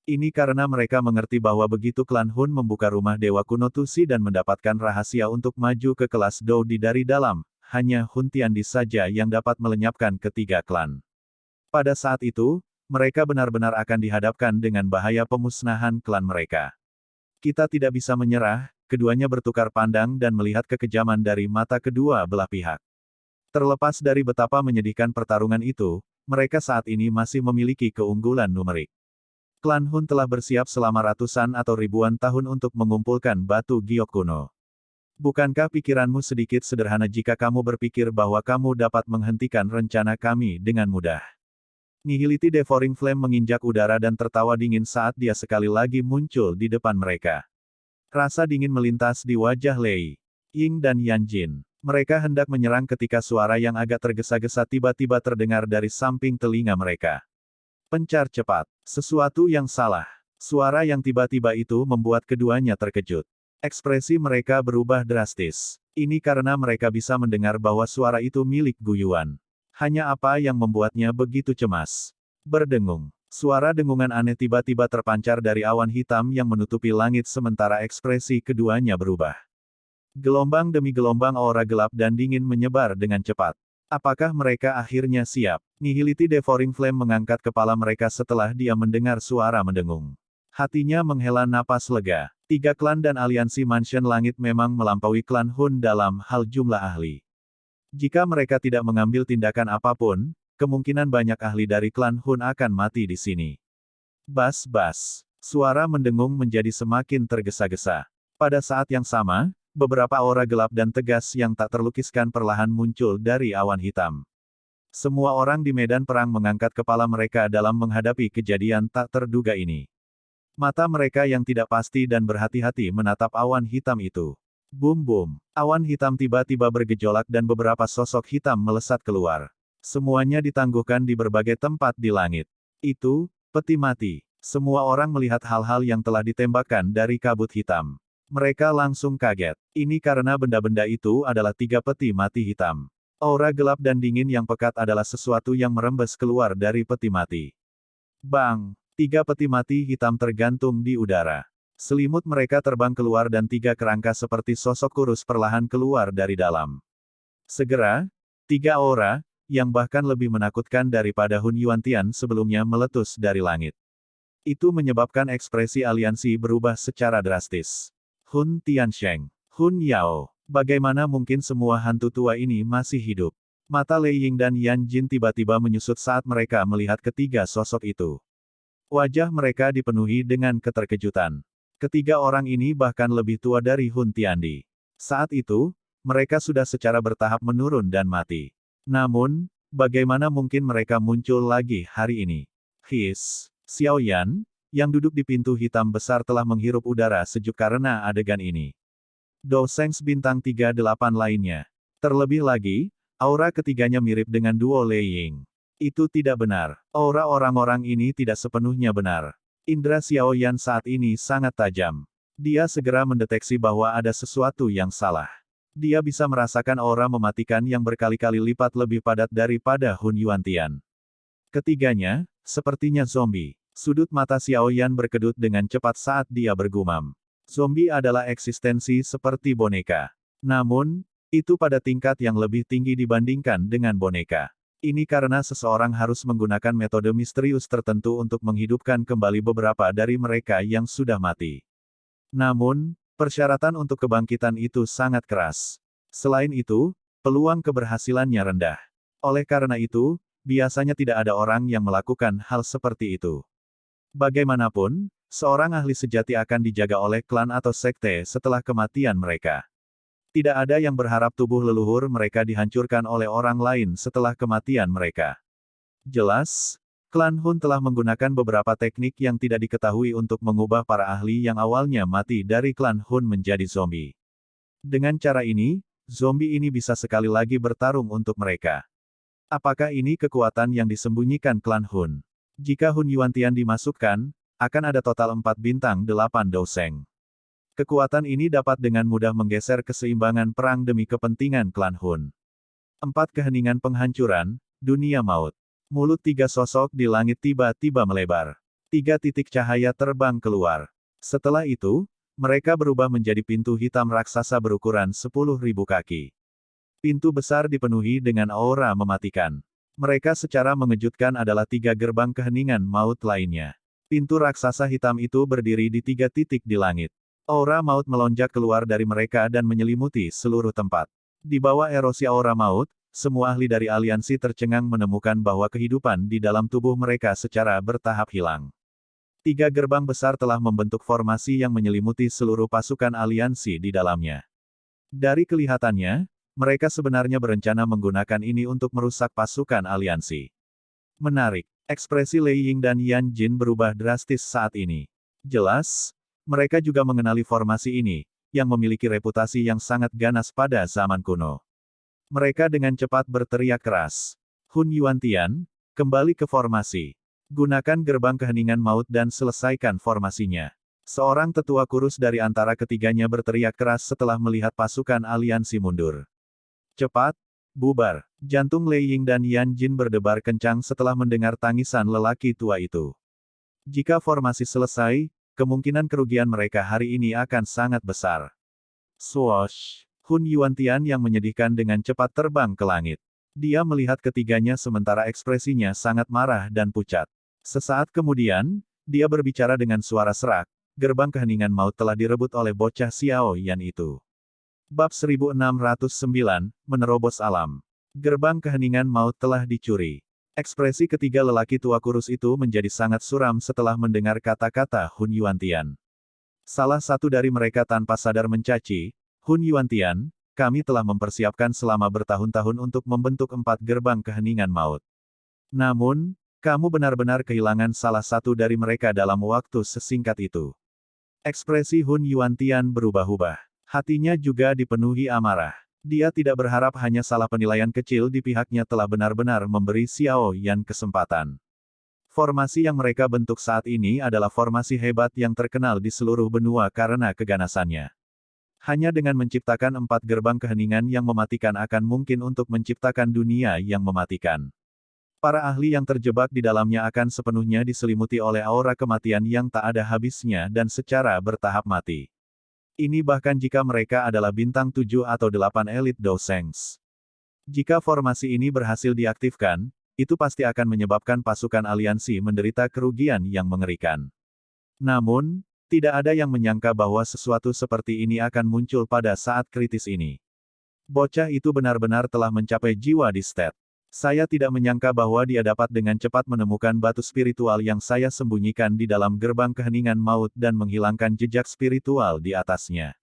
Ini karena mereka mengerti bahwa begitu klan Hun membuka rumah Dewa Kuno Tusi dan mendapatkan rahasia untuk maju ke kelas Dou di dari dalam, hanya Hun Tiandi saja yang dapat melenyapkan ketiga klan. Pada saat itu, mereka benar-benar akan dihadapkan dengan bahaya pemusnahan klan mereka. Kita tidak bisa menyerah, keduanya bertukar pandang dan melihat kekejaman dari mata kedua belah pihak. Terlepas dari betapa menyedihkan pertarungan itu, mereka saat ini masih memiliki keunggulan numerik. Klan Hun telah bersiap selama ratusan atau ribuan tahun untuk mengumpulkan batu giok kuno. Bukankah pikiranmu sedikit sederhana jika kamu berpikir bahwa kamu dapat menghentikan rencana kami dengan mudah? Nihility Devouring Flame menginjak udara dan tertawa dingin saat dia sekali lagi muncul di depan mereka. Rasa dingin melintas di wajah Lei Ying dan Yan Jin. Mereka hendak menyerang ketika suara yang agak tergesa-gesa tiba-tiba terdengar dari samping telinga mereka. Pencar cepat. Sesuatu yang salah. Suara yang tiba-tiba itu membuat keduanya terkejut. Ekspresi mereka berubah drastis. Ini karena mereka bisa mendengar bahwa suara itu milik Gu Yuan. Hanya apa yang membuatnya begitu cemas? Berdengung. Suara dengungan aneh tiba-tiba terpancar dari awan hitam yang menutupi langit sementara ekspresi keduanya berubah. Gelombang demi gelombang aura gelap dan dingin menyebar dengan cepat. Apakah mereka akhirnya siap? Nihility Devouring Flame mengangkat kepala mereka setelah dia mendengar suara mendengung. Hatinya menghela napas lega. Tiga klan dan aliansi Mansion Langit memang melampaui klan Hun dalam hal jumlah ahli. Jika mereka tidak mengambil tindakan apapun, kemungkinan banyak ahli dari klan Hun akan mati di sini. Bas-bas. Suara mendengung menjadi semakin tergesa-gesa. Pada saat yang sama, beberapa aura gelap dan tegas yang tak terlukiskan perlahan muncul dari awan hitam. Semua orang di medan perang mengangkat kepala mereka dalam menghadapi kejadian tak terduga ini. Mata mereka yang tidak pasti dan berhati-hati menatap awan hitam itu. Bum-bum. Awan hitam tiba-tiba bergejolak dan beberapa sosok hitam melesat keluar. Semuanya ditangguhkan di berbagai tempat di langit. Itu, peti mati. Semua orang melihat hal-hal yang telah ditembakkan dari kabut hitam. Mereka langsung kaget. Ini karena benda-benda itu adalah tiga peti mati hitam. Aura gelap dan dingin yang pekat adalah sesuatu yang merembes keluar dari peti mati. Bang! Tiga peti mati hitam tergantung di udara. Selimut mereka terbang keluar dan tiga kerangka seperti sosok kurus perlahan keluar dari dalam. Segera, tiga aura, yang bahkan lebih menakutkan daripada Hun Yuantian sebelumnya meletus dari langit. Itu menyebabkan ekspresi aliansi berubah secara drastis. Hun Tiansheng, Hun Yao, bagaimana mungkin semua hantu tua ini masih hidup? Mata Lei Ying dan Yan Jin tiba-tiba menyusut saat mereka melihat ketiga sosok itu. Wajah mereka dipenuhi dengan keterkejutan. Ketiga orang ini bahkan lebih tua dari Hun Tiandi. Saat itu, mereka sudah secara bertahap menurun dan mati. Namun, bagaimana mungkin mereka muncul lagi hari ini? Xiao Yan, yang duduk di pintu hitam besar telah menghirup udara sejuk karena adegan ini. Dou Sengs bintang 38 lainnya. Terlebih lagi, aura ketiganya mirip dengan duo Lei Ying. Itu tidak benar. Aura orang-orang ini tidak sepenuhnya benar. Indra Xiao Yan saat ini sangat tajam. Dia segera mendeteksi bahwa ada sesuatu yang salah. Dia bisa merasakan aura mematikan yang berkali-kali lipat lebih padat daripada Hun Yuantian. Ketiganya, sepertinya zombie. Sudut mata Xiao Yan berkedut dengan cepat saat dia bergumam. Zombie adalah eksistensi seperti boneka. Namun, itu pada tingkat yang lebih tinggi dibandingkan dengan boneka. Ini karena seseorang harus menggunakan metode misterius tertentu untuk menghidupkan kembali beberapa dari mereka yang sudah mati. Namun, persyaratan untuk kebangkitan itu sangat keras. Selain itu, peluang keberhasilannya rendah. Oleh karena itu, biasanya tidak ada orang yang melakukan hal seperti itu. Bagaimanapun, seorang ahli sejati akan dijaga oleh klan atau sekte setelah kematian mereka. Tidak ada yang berharap tubuh leluhur mereka dihancurkan oleh orang lain setelah kematian mereka. Jelas, klan Hun telah menggunakan beberapa teknik yang tidak diketahui untuk mengubah para ahli yang awalnya mati dari klan Hun menjadi zombie. Dengan cara ini, zombie ini bisa sekali lagi bertarung untuk mereka. Apakah ini kekuatan yang disembunyikan klan Hun? Jika Hun Yuantian dimasukkan, akan ada total 4 bintang 8 doseng. Kekuatan ini dapat dengan mudah menggeser keseimbangan perang demi kepentingan klan Hun. 4 keheningan penghancuran, dunia maut. Mulut 3 sosok di langit tiba-tiba melebar. 3 titik cahaya terbang keluar. Setelah itu, mereka berubah menjadi pintu hitam raksasa berukuran 10.000 kaki. Pintu besar dipenuhi dengan aura mematikan. Mereka secara mengejutkan adalah 3 gerbang keheningan maut lainnya. Pintu raksasa hitam itu berdiri di 3 titik di langit. Aura maut melonjak keluar dari mereka dan menyelimuti seluruh tempat. Di bawah erosi aura maut, semua ahli dari aliansi tercengang menemukan bahwa kehidupan di dalam tubuh mereka secara bertahap hilang. 3 gerbang besar telah membentuk formasi yang menyelimuti seluruh pasukan aliansi di dalamnya. Dari kelihatannya, mereka sebenarnya berencana menggunakan ini untuk merusak pasukan aliansi. Menarik, ekspresi Lei Ying dan Yan Jin berubah drastis saat ini. Jelas, mereka juga mengenali formasi ini, yang memiliki reputasi yang sangat ganas pada zaman kuno. Mereka dengan cepat berteriak keras. Hun Yuantian, kembali ke formasi. Gunakan gerbang keheningan maut dan selesaikan formasinya. Seorang tetua kurus dari antara ketiganya berteriak keras setelah melihat pasukan aliansi mundur. Cepat, bubar. Jantung Lei Ying dan Yan Jin berdebar kencang setelah mendengar tangisan lelaki tua itu. Jika formasi selesai, kemungkinan kerugian mereka hari ini akan sangat besar. Swoosh! Hun Yuantian yang menyedihkan dengan cepat terbang ke langit. Dia melihat ketiganya sementara ekspresinya sangat marah dan pucat. Sesaat kemudian, dia berbicara dengan suara serak, gerbang keheningan maut telah direbut oleh bocah Xiao Yan itu. Bab 1609, Menerobos Alam. Gerbang keheningan maut telah dicuri. Ekspresi ketiga lelaki tua kurus itu menjadi sangat suram setelah mendengar kata-kata Hun Yuantian. Salah satu dari mereka tanpa sadar mencaci, Hun Yuantian, kami telah mempersiapkan selama bertahun-tahun untuk membentuk 4 gerbang keheningan maut. Namun, kamu benar-benar kehilangan salah satu dari mereka dalam waktu sesingkat itu. Ekspresi Hun Yuantian berubah-ubah. Hatinya juga dipenuhi amarah. Dia tidak berharap hanya salah penilaian kecil di pihaknya telah benar-benar memberi Xiao Yan kesempatan. Formasi yang mereka bentuk saat ini adalah formasi hebat yang terkenal di seluruh benua karena keganasannya. Hanya dengan menciptakan 4 gerbang keheningan yang mematikan akan mungkin untuk menciptakan dunia yang mematikan. Para ahli yang terjebak di dalamnya akan sepenuhnya diselimuti oleh aura kematian yang tak ada habisnya dan secara bertahap mati. Ini bahkan jika mereka adalah bintang 7 atau 8 elit dosengs. Jika formasi ini berhasil diaktifkan, itu pasti akan menyebabkan pasukan aliansi menderita kerugian yang mengerikan. Namun, tidak ada yang menyangka bahwa sesuatu seperti ini akan muncul pada saat kritis ini. Bocah itu benar-benar telah mencapai jiwa di stat. Saya tidak menyangka bahwa dia dapat dengan cepat menemukan batu spiritual yang saya sembunyikan di dalam gerbang keheningan maut dan menghilangkan jejak spiritual di atasnya.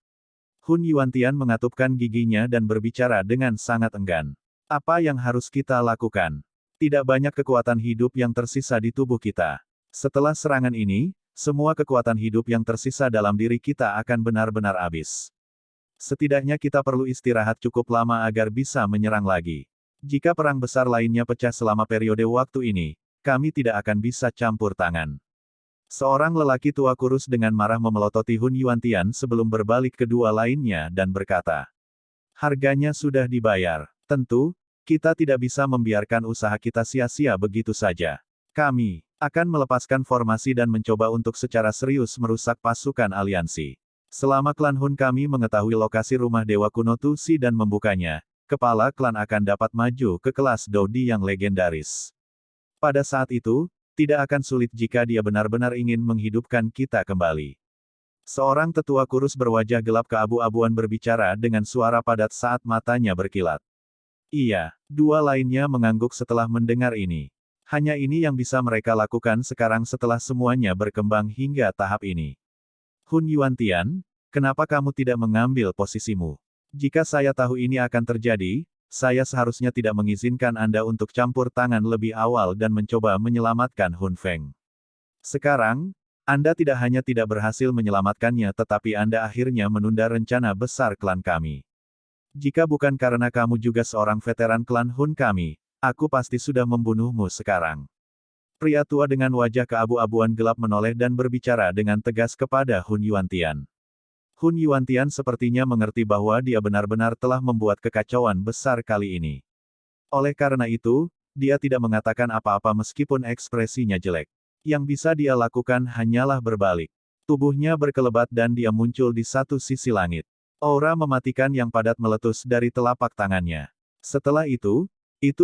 Hun Yuantian mengatupkan giginya dan berbicara dengan sangat enggan. Apa yang harus kita lakukan? Tidak banyak kekuatan hidup yang tersisa di tubuh kita. Setelah serangan ini, semua kekuatan hidup yang tersisa dalam diri kita akan benar-benar habis. Setidaknya kita perlu istirahat cukup lama agar bisa menyerang lagi. Jika perang besar lainnya pecah selama periode waktu ini, kami tidak akan bisa campur tangan. Seorang lelaki tua kurus dengan marah memelototi Hun Yuantian sebelum berbalik kedua lainnya dan berkata, "Harganya sudah dibayar. Tentu, kita tidak bisa membiarkan usaha kita sia-sia begitu saja. Kami akan melepaskan formasi dan mencoba untuk secara serius merusak pasukan aliansi. Selama klan Hun kami mengetahui lokasi rumah Dewa Kuno Tusi dan membukanya, kepala klan akan dapat maju ke kelas Dodi yang legendaris. Pada saat itu, tidak akan sulit jika dia benar-benar ingin menghidupkan kita kembali." Seorang tetua kurus berwajah gelap keabu-abuan berbicara dengan suara padat saat matanya berkilat. Iya, dua lainnya mengangguk setelah mendengar ini. Hanya ini yang bisa mereka lakukan sekarang setelah semuanya berkembang hingga tahap ini. Hun Yuantian, kenapa kamu tidak mengambil posisimu? Jika saya tahu ini akan terjadi, saya seharusnya tidak mengizinkan Anda untuk campur tangan lebih awal dan mencoba menyelamatkan Hun Feng. Sekarang, Anda tidak hanya tidak berhasil menyelamatkannya tetapi Anda akhirnya menunda rencana besar klan kami. Jika bukan karena kamu juga seorang veteran klan Hun kami, aku pasti sudah membunuhmu sekarang. Pria tua dengan wajah keabu-abuan gelap menoleh dan berbicara dengan tegas kepada Hun Yuantian. Hun Yuantian sepertinya mengerti bahwa dia benar-benar telah membuat kekacauan besar kali ini. Oleh karena itu, dia tidak mengatakan apa-apa meskipun ekspresinya jelek. Yang bisa dia lakukan hanyalah berbalik. Tubuhnya berkelebat dan dia muncul di satu sisi langit. Aura mematikan yang padat meletus dari telapak tangannya. Setelah itu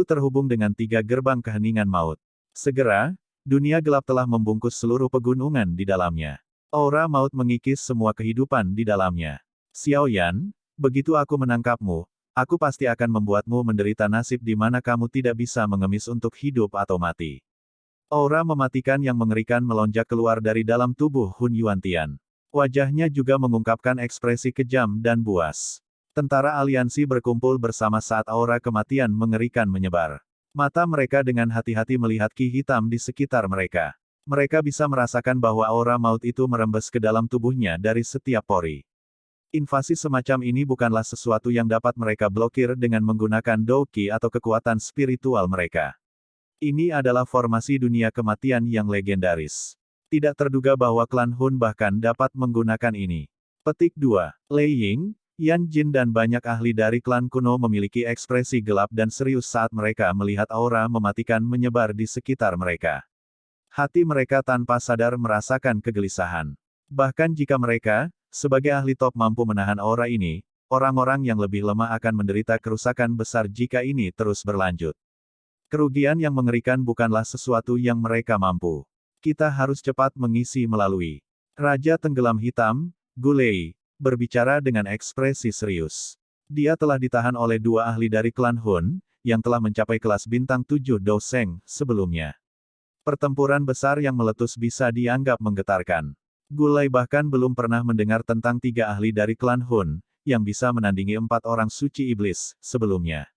terhubung dengan 3 gerbang keheningan maut. Segera, dunia gelap telah membungkus seluruh pegunungan di dalamnya. Aura maut mengikis semua kehidupan di dalamnya. Xiao Yan, begitu aku menangkapmu, aku pasti akan membuatmu menderita nasib di mana kamu tidak bisa mengemis untuk hidup atau mati. Aura mematikan yang mengerikan melonjak keluar dari dalam tubuh Hun Yuantian. Wajahnya juga mengungkapkan ekspresi kejam dan buas. Tentara aliansi berkumpul bersama saat aura kematian mengerikan menyebar. Mata mereka dengan hati-hati melihat ki hitam di sekitar mereka. Mereka bisa merasakan bahwa aura maut itu merembes ke dalam tubuhnya dari setiap pori. Invasi semacam ini bukanlah sesuatu yang dapat mereka blokir dengan menggunakan Douqi atau kekuatan spiritual mereka. Ini adalah formasi dunia kematian yang legendaris. Tidak terduga bahwa klan Hun bahkan dapat menggunakan ini. Petik 2. Lei Ying, Yan Jin dan banyak ahli dari klan kuno memiliki ekspresi gelap dan serius saat mereka melihat aura mematikan menyebar di sekitar mereka. Hati mereka tanpa sadar merasakan kegelisahan. Bahkan jika mereka, sebagai ahli top mampu menahan aura ini, orang-orang yang lebih lemah akan menderita kerusakan besar jika ini terus berlanjut. Kerugian yang mengerikan bukanlah sesuatu yang mereka mampu. Kita harus cepat mengisi melalui. Raja Tenggelam Hitam, Gulei, berbicara dengan ekspresi serius. Dia telah ditahan oleh 2 ahli dari klan Hun, yang telah mencapai kelas bintang 7 Doseng sebelumnya. Pertempuran besar yang meletus bisa dianggap menggetarkan. Gulai bahkan belum pernah mendengar tentang 3 ahli dari klan Hun, yang bisa menandingi 4 orang suci iblis, sebelumnya.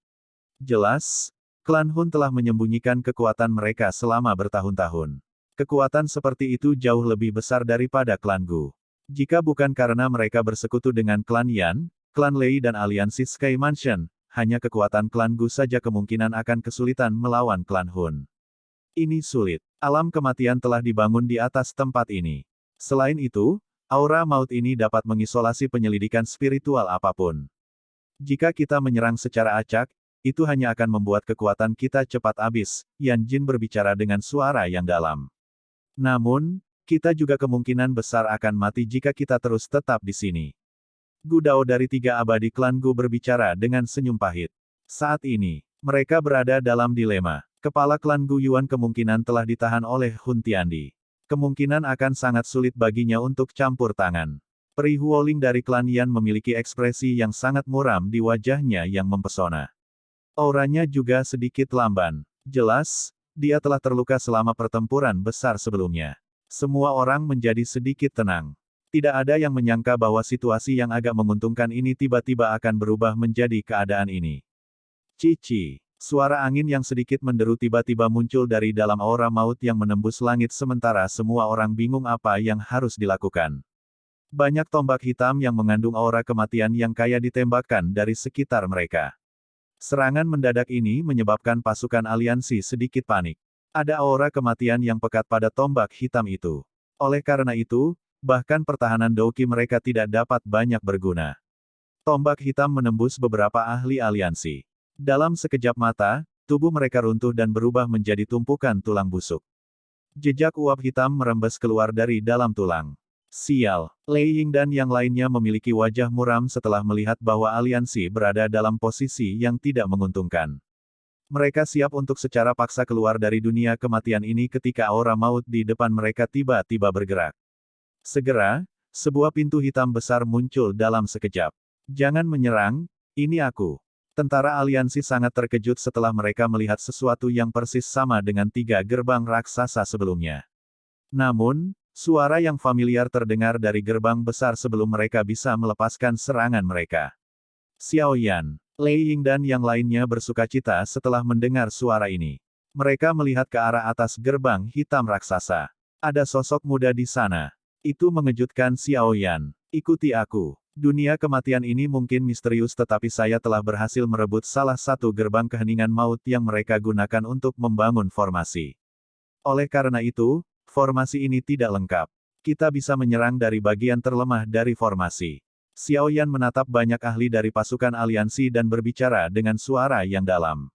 Jelas, klan Hun telah menyembunyikan kekuatan mereka selama bertahun-tahun. Kekuatan seperti itu jauh lebih besar daripada klan Gu. Jika bukan karena mereka bersekutu dengan klan Yan, klan Lei dan aliansi Sky Mansion, hanya kekuatan klan Gu saja kemungkinan akan kesulitan melawan klan Hun. Ini sulit. Alam kematian telah dibangun di atas tempat ini. Selain itu, aura maut ini dapat mengisolasi penyelidikan spiritual apapun. Jika kita menyerang secara acak, itu hanya akan membuat kekuatan kita cepat habis, Yan Jin berbicara dengan suara yang dalam. Namun, kita juga kemungkinan besar akan mati jika kita terus tetap di sini. Gu Dao dari 3 abadi klan Gu berbicara dengan senyum pahit. Saat ini, mereka berada dalam dilema. Kepala klan Gu Yuan kemungkinan telah ditahan oleh Hun Tiandi. Kemungkinan akan sangat sulit baginya untuk campur tangan. Peri Huoling dari klan Yan memiliki ekspresi yang sangat muram di wajahnya yang mempesona. Auranya juga sedikit lamban. Jelas, dia telah terluka selama pertempuran besar sebelumnya. Semua orang menjadi sedikit tenang. Tidak ada yang menyangka bahwa situasi yang agak menguntungkan ini tiba-tiba akan berubah menjadi keadaan ini. Cici. Suara angin yang sedikit menderu tiba-tiba muncul dari dalam aura maut yang menembus langit sementara semua orang bingung apa yang harus dilakukan. Banyak tombak hitam yang mengandung aura kematian yang kaya ditembakkan dari sekitar mereka. Serangan mendadak ini menyebabkan pasukan aliansi sedikit panik. Ada aura kematian yang pekat pada tombak hitam itu. Oleh karena itu, bahkan pertahanan Douqi mereka tidak dapat banyak berguna. Tombak hitam menembus beberapa ahli aliansi. Dalam sekejap mata, tubuh mereka runtuh dan berubah menjadi tumpukan tulang busuk. Jejak uap hitam merembes keluar dari dalam tulang. Sial, Lei Ying dan yang lainnya memiliki wajah muram setelah melihat bahwa aliansi berada dalam posisi yang tidak menguntungkan. Mereka siap untuk secara paksa keluar dari dunia kematian ini ketika aura maut di depan mereka tiba-tiba bergerak. Segera, sebuah pintu hitam besar muncul dalam sekejap. Jangan menyerang, ini aku. Tentara aliansi sangat terkejut setelah mereka melihat sesuatu yang persis sama dengan 3 gerbang raksasa sebelumnya. Namun, suara yang familiar terdengar dari gerbang besar sebelum mereka bisa melepaskan serangan mereka. Xiao Yan, Lei Ying dan yang lainnya bersukacita setelah mendengar suara ini. Mereka melihat ke arah atas gerbang hitam raksasa. Ada sosok muda di sana. Itu mengejutkan Xiao Yan. Ikuti aku. Dunia kematian ini mungkin misterius tetapi saya telah berhasil merebut salah satu gerbang keheningan maut yang mereka gunakan untuk membangun formasi. Oleh karena itu, formasi ini tidak lengkap. Kita bisa menyerang dari bagian terlemah dari formasi. Xiao Yan menatap banyak ahli dari pasukan aliansi dan berbicara dengan suara yang dalam.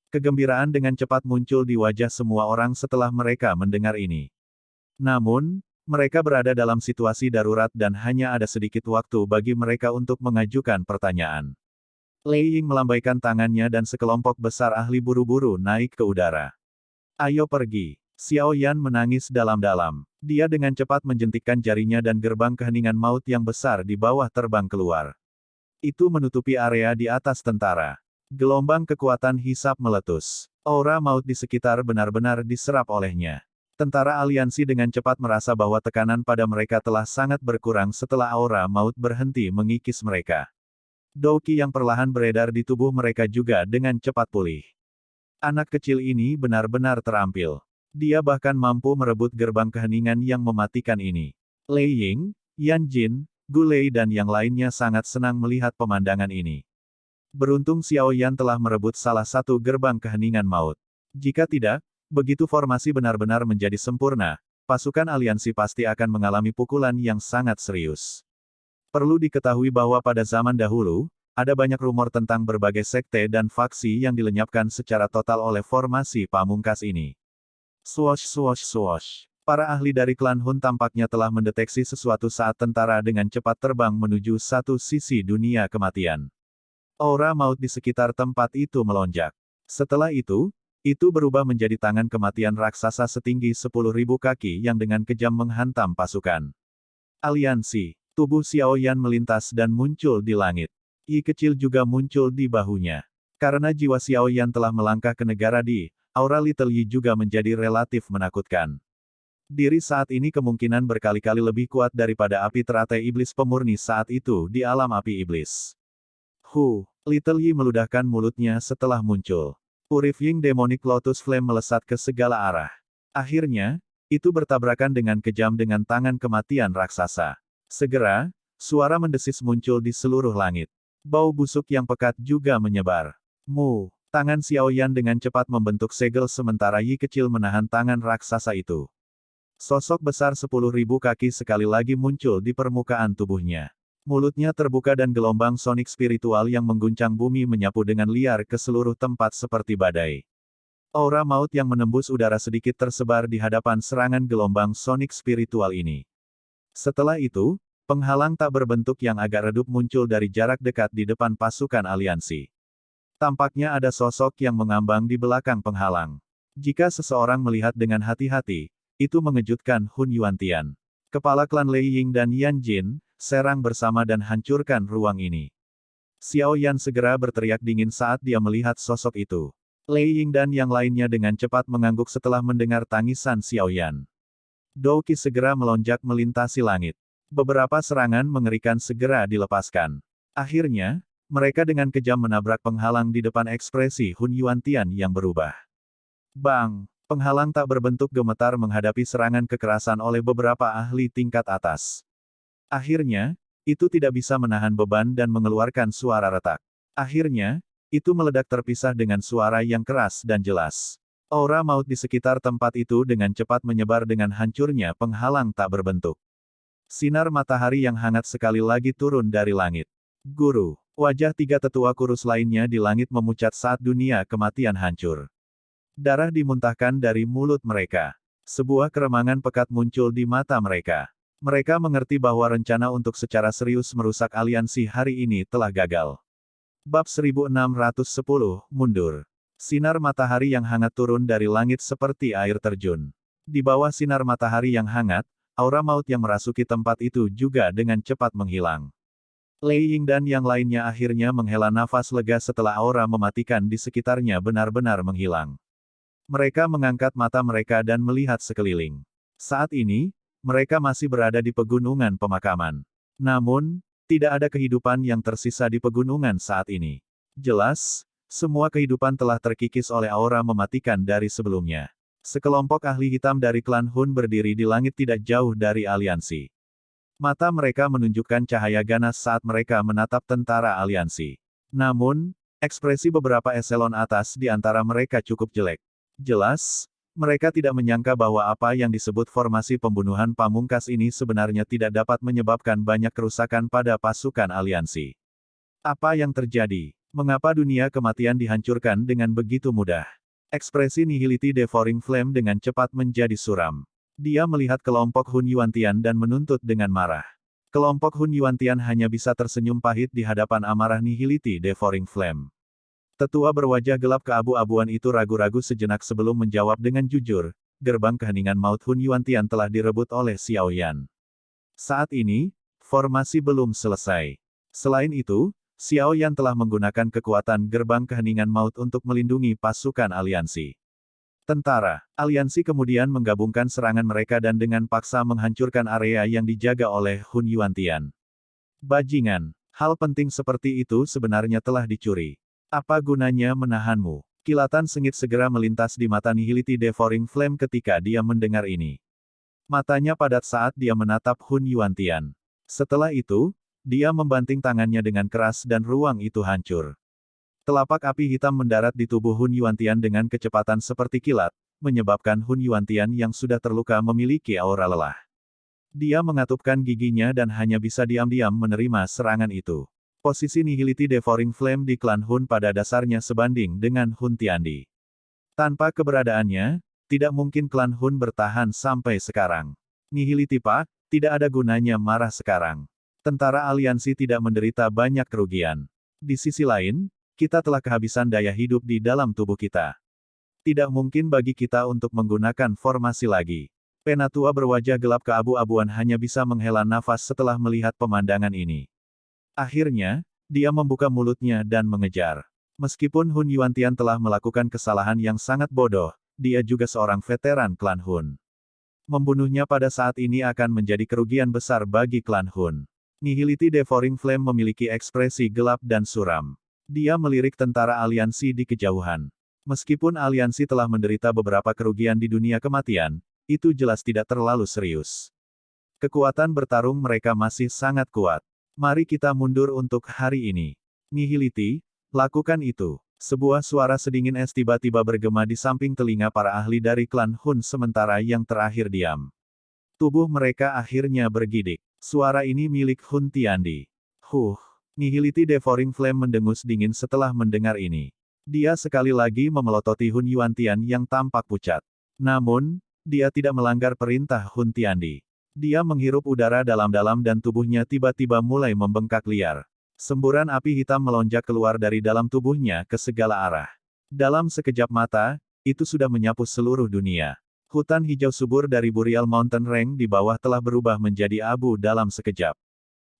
Kegembiraan dengan cepat muncul di wajah semua orang setelah mereka mendengar ini. Namun, mereka berada dalam situasi darurat dan hanya ada sedikit waktu bagi mereka untuk mengajukan pertanyaan. Lei Ying melambaikan tangannya dan sekelompok besar ahli buru-buru naik ke udara. Ayo pergi. Xiao Yan menangis dalam-dalam. Dia dengan cepat menjentikkan jarinya dan gerbang keheningan maut yang besar di bawah terbang keluar. Itu menutupi area di atas tentara. Gelombang kekuatan hisap meletus. Aura maut di sekitar benar-benar diserap olehnya. Tentara aliansi dengan cepat merasa bahwa tekanan pada mereka telah sangat berkurang setelah aura maut berhenti mengikis mereka. Douqi yang perlahan beredar di tubuh mereka juga dengan cepat pulih. Anak kecil ini benar-benar terampil. Dia bahkan mampu merebut gerbang keheningan yang mematikan ini. Lei Ying, Yan Jin, Gu Lei dan yang lainnya sangat senang melihat pemandangan ini. Beruntung Xiao Yan telah merebut salah satu gerbang keheningan maut. Jika tidak, begitu formasi benar-benar menjadi sempurna, pasukan aliansi pasti akan mengalami pukulan yang sangat serius. Perlu diketahui bahwa pada zaman dahulu, ada banyak rumor tentang berbagai sekte dan faksi yang dilenyapkan secara total oleh formasi pamungkas ini. Swosh swosh swosh. Para ahli dari klan Hun tampaknya telah mendeteksi sesuatu saat tentara dengan cepat terbang menuju satu sisi dunia kematian. Aura maut di sekitar tempat itu melonjak. Setelah itu berubah menjadi tangan kematian raksasa setinggi 10.000 kaki yang dengan kejam menghantam pasukan aliansi. Tubuh Xiao Yan melintas dan muncul di langit. Yi kecil juga muncul di bahunya. Karena jiwa Xiao Yan telah melangkah ke negara di, aura Little Yi juga menjadi relatif menakutkan. Diri saat ini kemungkinan berkali-kali lebih kuat daripada api teratai iblis pemurni saat itu di alam api iblis. Little Yi meludahkan mulutnya setelah muncul. Purifying Demonic Lotus Flame melesat ke segala arah. Akhirnya, itu bertabrakan dengan kejam dengan tangan kematian raksasa. Segera, suara mendesis muncul di seluruh langit. Bau busuk yang pekat juga menyebar. Tangan Xiao Yan dengan cepat membentuk segel sementara Yi kecil menahan tangan raksasa itu. Sosok besar 10.000 kaki sekali lagi muncul di permukaan tubuhnya. Mulutnya terbuka dan gelombang sonik spiritual yang mengguncang bumi menyapu dengan liar ke seluruh tempat seperti badai. Aura maut yang menembus udara sedikit tersebar di hadapan serangan gelombang sonik spiritual ini. Setelah itu, penghalang tak berbentuk yang agak redup muncul dari jarak dekat di depan pasukan aliansi. Tampaknya ada sosok yang mengambang di belakang penghalang. Jika seseorang melihat dengan hati-hati, itu mengejutkan Hun Yuantian. Kepala klan Lei Ying dan Yan Jin, serang bersama dan hancurkan ruang ini. Xiao Yan segera berteriak dingin saat dia melihat sosok itu. Lei Ying dan yang lainnya dengan cepat mengangguk setelah mendengar tangisan Xiao Yan. Douqi segera melonjak melintasi langit. Beberapa serangan mengerikan segera dilepaskan. Akhirnya, mereka dengan kejam menabrak penghalang di depan ekspresi Hun Yuantian yang berubah. Bang! Penghalang tak berbentuk gemetar menghadapi serangan kekerasan oleh beberapa ahli tingkat atas. Akhirnya, itu tidak bisa menahan beban dan mengeluarkan suara retak. Akhirnya, itu meledak terpisah dengan suara yang keras dan jelas. Aura maut di sekitar tempat itu dengan cepat menyebar dengan hancurnya penghalang tak berbentuk. Sinar matahari yang hangat sekali lagi turun dari langit. Guru, wajah tiga tetua kurus lainnya di langit memucat saat dunia kematian hancur. Darah dimuntahkan dari mulut mereka. Sebuah keremangan pekat muncul di mata mereka. Mereka mengerti bahwa rencana untuk secara serius merusak aliansi hari ini telah gagal. Bab 1610, mundur. Sinar matahari yang hangat turun dari langit seperti air terjun. Di bawah sinar matahari yang hangat, aura maut yang merasuki tempat itu juga dengan cepat menghilang. Lei Ying dan yang lainnya akhirnya menghela nafas lega setelah aura mematikan di sekitarnya benar-benar menghilang. Mereka mengangkat mata mereka dan melihat sekeliling. Saat ini, mereka masih berada di pegunungan pemakaman. Namun, tidak ada kehidupan yang tersisa di pegunungan saat ini. Jelas, semua kehidupan telah terkikis oleh aura mematikan dari sebelumnya. Sekelompok ahli hitam dari klan Hun berdiri di langit tidak jauh dari aliansi. Mata mereka menunjukkan cahaya ganas saat mereka menatap tentara aliansi. Namun, ekspresi beberapa eselon atas di antara mereka cukup jelek. Jelas, mereka tidak menyangka bahwa apa yang disebut formasi pembunuhan pamungkas ini sebenarnya tidak dapat menyebabkan banyak kerusakan pada pasukan aliansi. Apa yang terjadi? Mengapa dunia kematian dihancurkan dengan begitu mudah? Ekspresi Nihility Devouring Flame dengan cepat menjadi suram. Dia melihat kelompok Hun Yuantian dan menuntut dengan marah. Kelompok Hun Yuantian hanya bisa tersenyum pahit di hadapan amarah Nihility Devouring Flame. Tetua berwajah gelap keabu-abuan itu ragu-ragu sejenak sebelum menjawab dengan jujur, gerbang keheningan maut Hun Yuantian telah direbut oleh Xiao Yan. Saat ini, formasi belum selesai. Selain itu, Xiao Yan telah menggunakan kekuatan gerbang keheningan maut untuk melindungi pasukan aliansi. Tentara aliansi kemudian menggabungkan serangan mereka dan dengan paksa menghancurkan area yang dijaga oleh Hun Yuantian. Bajingan, hal penting seperti itu sebenarnya telah dicuri. Apa gunanya menahanmu? Kilatan sengit segera melintas di mata Nihility Devouring Flame ketika dia mendengar ini. Matanya padat saat dia menatap Hun Yuantian. Setelah itu, dia membanting tangannya dengan keras dan ruang itu hancur. Telapak api hitam mendarat di tubuh Hun Yuantian dengan kecepatan seperti kilat, menyebabkan Hun Yuantian yang sudah terluka memiliki aura lelah. Dia mengatupkan giginya dan hanya bisa diam-diam menerima serangan itu. Posisi Nihility Devouring Flame di klan Hun pada dasarnya sebanding dengan Hun Tiandi. Tanpa keberadaannya, tidak mungkin klan Hun bertahan sampai sekarang. Nihility Pak, tidak ada gunanya marah sekarang. Tentara aliansi tidak menderita banyak kerugian. Di sisi lain, kita telah kehabisan daya hidup di dalam tubuh kita. Tidak mungkin bagi kita untuk menggunakan formasi lagi. Penatua berwajah gelap keabu-abuan hanya bisa menghela nafas setelah melihat pemandangan ini. Akhirnya, dia membuka mulutnya dan mengejar. Meskipun Hun Yuantian telah melakukan kesalahan yang sangat bodoh, dia juga seorang veteran klan Hun. Membunuhnya pada saat ini akan menjadi kerugian besar bagi klan Hun. Nihility Devouring Flame memiliki ekspresi gelap dan suram. Dia melirik tentara aliansi di kejauhan. Meskipun aliansi telah menderita beberapa kerugian di dunia kematian, itu jelas tidak terlalu serius. Kekuatan bertarung mereka masih sangat kuat. Mari kita mundur untuk hari ini. Nihility, lakukan itu. Sebuah suara sedingin es tiba-tiba bergema di samping telinga para ahli dari klan Hun sementara yang terakhir diam. Tubuh mereka akhirnya bergidik. Suara ini milik Hun Tiandi. Nihility Devouring Flame mendengus dingin setelah mendengar ini. Dia sekali lagi memelototi Hun Yuantian yang tampak pucat. Namun, dia tidak melanggar perintah Hun Tiandi. Dia menghirup udara dalam-dalam dan tubuhnya tiba-tiba mulai membengkak liar. Semburan api hitam melonjak keluar dari dalam tubuhnya ke segala arah. Dalam sekejap mata, itu sudah menyapu seluruh dunia. Hutan hijau subur dari Burial Mountain Range di bawah telah berubah menjadi abu dalam sekejap.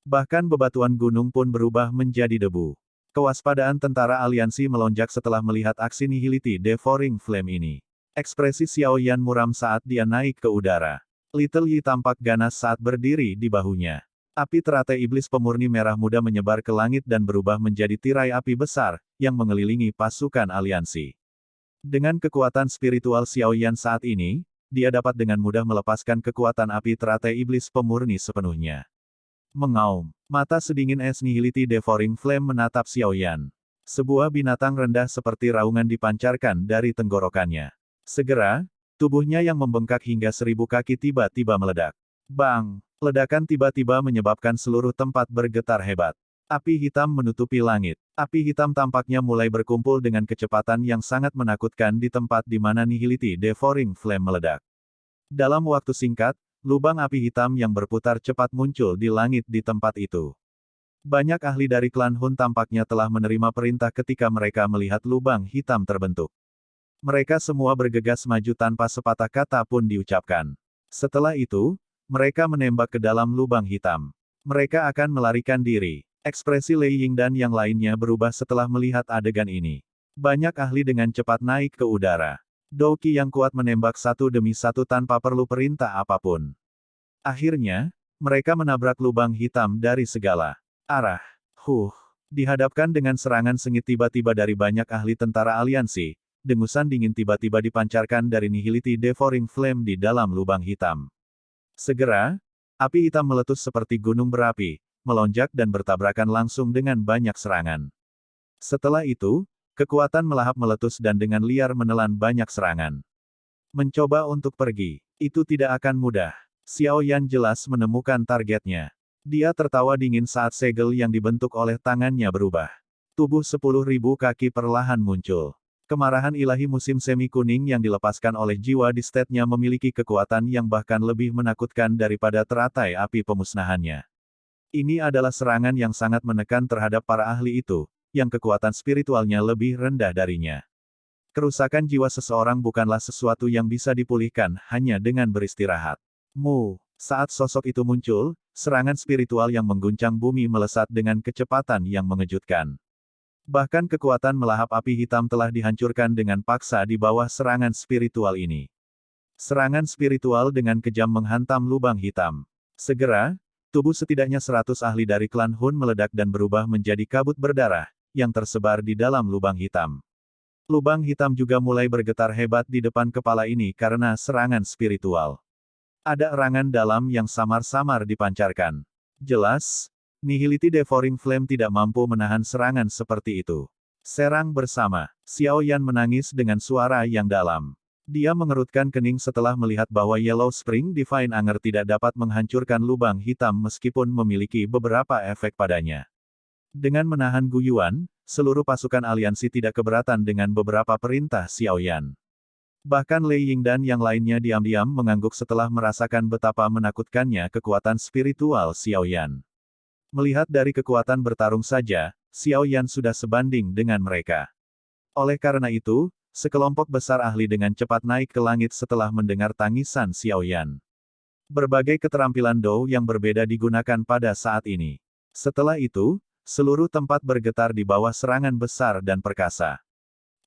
Bahkan bebatuan gunung pun berubah menjadi debu. Kewaspadaan tentara aliansi melonjak setelah melihat aksi Nihility Devouring Flame ini. Ekspresi Xiao Yan muram saat dia naik ke udara. Little Yi tampak ganas saat berdiri di bahunya. Api teratai iblis pemurni merah muda menyebar ke langit dan berubah menjadi tirai api besar, yang mengelilingi pasukan aliansi. Dengan kekuatan spiritual Xiao Yan saat ini, dia dapat dengan mudah melepaskan kekuatan api teratai iblis pemurni sepenuhnya. Mengaum, mata sedingin es Nihility Devouring Flame menatap Xiao Yan. Sebuah binatang rendah seperti raungan dipancarkan dari tenggorokannya. Segera, tubuhnya yang membengkak hingga 1000 kaki tiba-tiba meledak. Bang! Ledakan tiba-tiba menyebabkan seluruh tempat bergetar hebat. Api hitam menutupi langit. Api hitam tampaknya mulai berkumpul dengan kecepatan yang sangat menakutkan di tempat di mana Nihility Devouring Flame meledak. Dalam waktu singkat, lubang api hitam yang berputar cepat muncul di langit di tempat itu. Banyak ahli dari klan Hun tampaknya telah menerima perintah ketika mereka melihat lubang hitam terbentuk. Mereka semua bergegas maju tanpa sepatah kata pun diucapkan. Setelah itu, mereka menembak ke dalam lubang hitam. Mereka akan melarikan diri. Ekspresi Lei Ying dan yang lainnya berubah setelah melihat adegan ini. Banyak ahli dengan cepat naik ke udara. Douki yang kuat menembak satu demi satu tanpa perlu perintah apapun. Akhirnya, mereka menabrak lubang hitam dari segala arah. Dihadapkan dengan serangan sengit tiba-tiba dari banyak ahli tentara aliansi, dengusan dingin tiba-tiba dipancarkan dari Nihility Devouring Flame di dalam lubang hitam. Segera, api hitam meletus seperti gunung berapi, melonjak dan bertabrakan langsung dengan banyak serangan. Setelah itu, kekuatan melahap meletus dan dengan liar menelan banyak serangan. Mencoba untuk pergi, itu tidak akan mudah. Xiao Yan jelas menemukan targetnya. Dia tertawa dingin saat segel yang dibentuk oleh tangannya berubah. Tubuh 10.000 kaki perlahan muncul. Kemarahan ilahi musim semi kuning yang dilepaskan oleh jiwa di state-nya memiliki kekuatan yang bahkan lebih menakutkan daripada teratai api pemusnahannya. Ini adalah serangan yang sangat menekan terhadap para ahli itu, yang kekuatan spiritualnya lebih rendah darinya. Kerusakan jiwa seseorang bukanlah sesuatu yang bisa dipulihkan hanya dengan beristirahat. Saat sosok itu muncul, serangan spiritual yang mengguncang bumi melesat dengan kecepatan yang mengejutkan. Bahkan kekuatan melahap api hitam telah dihancurkan dengan paksa di bawah serangan spiritual ini. Serangan spiritual dengan kejam menghantam lubang hitam. Segera, tubuh setidaknya 100 ahli dari klan Hun meledak dan berubah menjadi kabut berdarah, yang tersebar di dalam lubang hitam. Lubang hitam juga mulai bergetar hebat di depan kepala ini karena serangan spiritual. Ada erangan dalam yang samar-samar dipancarkan. Jelas, Nihility Devouring Flame tidak mampu menahan serangan seperti itu. Serang bersama. Xiao Yan menangis dengan suara yang dalam. Dia mengerutkan kening setelah melihat bahwa Yellow Spring Divine Anger tidak dapat menghancurkan lubang hitam meskipun memiliki beberapa efek padanya. Dengan menahan guyuan, seluruh pasukan aliansi tidak keberatan dengan beberapa perintah Xiao Yan. Bahkan Lei Ying dan yang lainnya diam-diam mengangguk setelah merasakan betapa menakutkannya kekuatan spiritual Xiao Yan. Melihat dari kekuatan bertarung saja, Xiao Yan sudah sebanding dengan mereka. Oleh karena itu, sekelompok besar ahli dengan cepat naik ke langit setelah mendengar tangisan Xiao Yan. Berbagai keterampilan Dou yang berbeda digunakan pada saat ini. Setelah itu, seluruh tempat bergetar di bawah serangan besar dan perkasa.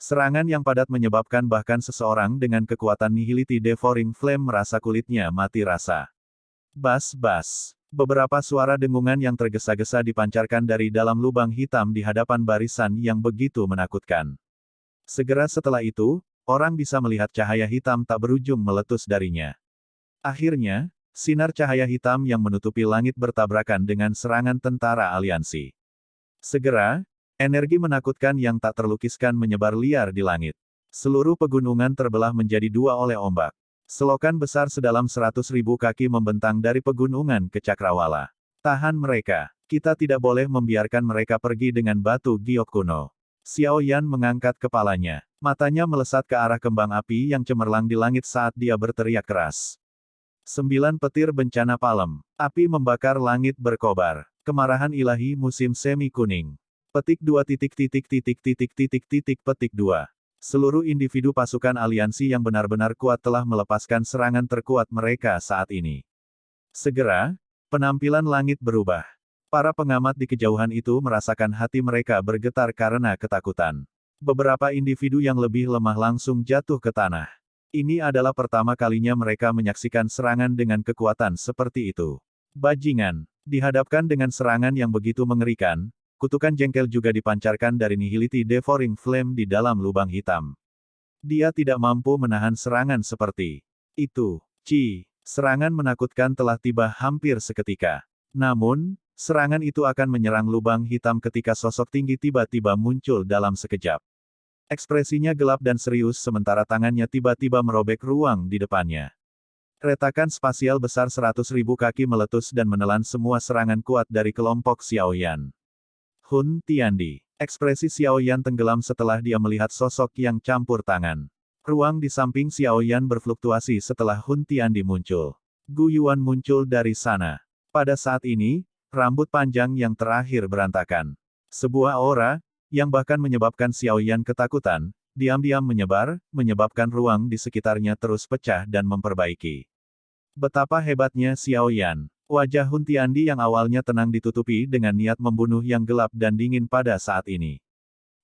Serangan yang padat menyebabkan bahkan seseorang dengan kekuatan Nihility Devouring Flame merasa kulitnya mati rasa. Bas-bas. Beberapa suara dengungan yang tergesa-gesa dipancarkan dari dalam lubang hitam di hadapan barisan yang begitu menakutkan. Segera setelah itu, orang bisa melihat cahaya hitam tak berujung meletus darinya. Akhirnya, sinar cahaya hitam yang menutupi langit bertabrakan dengan serangan tentara aliansi. Segera, energi menakutkan yang tak terlukiskan menyebar liar di langit. Seluruh pegunungan terbelah menjadi dua oleh ombak. Selokan besar sedalam 100.000 kaki membentang dari pegunungan ke Cakrawala. Tahan mereka. Kita tidak boleh membiarkan mereka pergi dengan batu giok kuno. Xiao Yan mengangkat kepalanya. Matanya melesat ke arah kembang api yang cemerlang di langit saat dia berteriak keras. 9 petir bencana palem. Api membakar langit berkobar. Kemarahan ilahi musim semi kuning. Petik 2 petik 2. Seluruh individu pasukan aliansi yang benar-benar kuat telah melepaskan serangan terkuat mereka saat ini. Segera, penampilan langit berubah. Para pengamat di kejauhan itu merasakan hati mereka bergetar karena ketakutan. Beberapa individu yang lebih lemah langsung jatuh ke tanah. Ini adalah pertama kalinya mereka menyaksikan serangan dengan kekuatan seperti itu. Bajingan, dihadapkan dengan serangan yang begitu mengerikan, kutukan jengkel juga dipancarkan dari Nihility Devouring Flame di dalam lubang hitam. Dia tidak mampu menahan serangan seperti itu. Serangan menakutkan telah tiba hampir seketika. Namun, serangan itu akan menyerang lubang hitam ketika sosok tinggi tiba-tiba muncul dalam sekejap. Ekspresinya gelap dan serius sementara tangannya tiba-tiba merobek ruang di depannya. Retakan spasial besar 100.000 kaki meletus dan menelan semua serangan kuat dari kelompok Xiao Yan. Hun Tiandi. Ekspresi Xiao Yan tenggelam setelah dia melihat sosok yang campur tangan. Ruang di samping Xiao Yan berfluktuasi setelah Hun Tiandi muncul. Gu Yuan muncul dari sana. Pada saat ini, rambut panjang yang terakhir berantakan. Sebuah aura, yang bahkan menyebabkan Xiao Yan ketakutan, diam-diam menyebar, menyebabkan ruang di sekitarnya terus pecah dan memperbaiki. Betapa hebatnya Xiao Yan. Wajah Hun Tiandi yang awalnya tenang ditutupi dengan niat membunuh yang gelap dan dingin pada saat ini.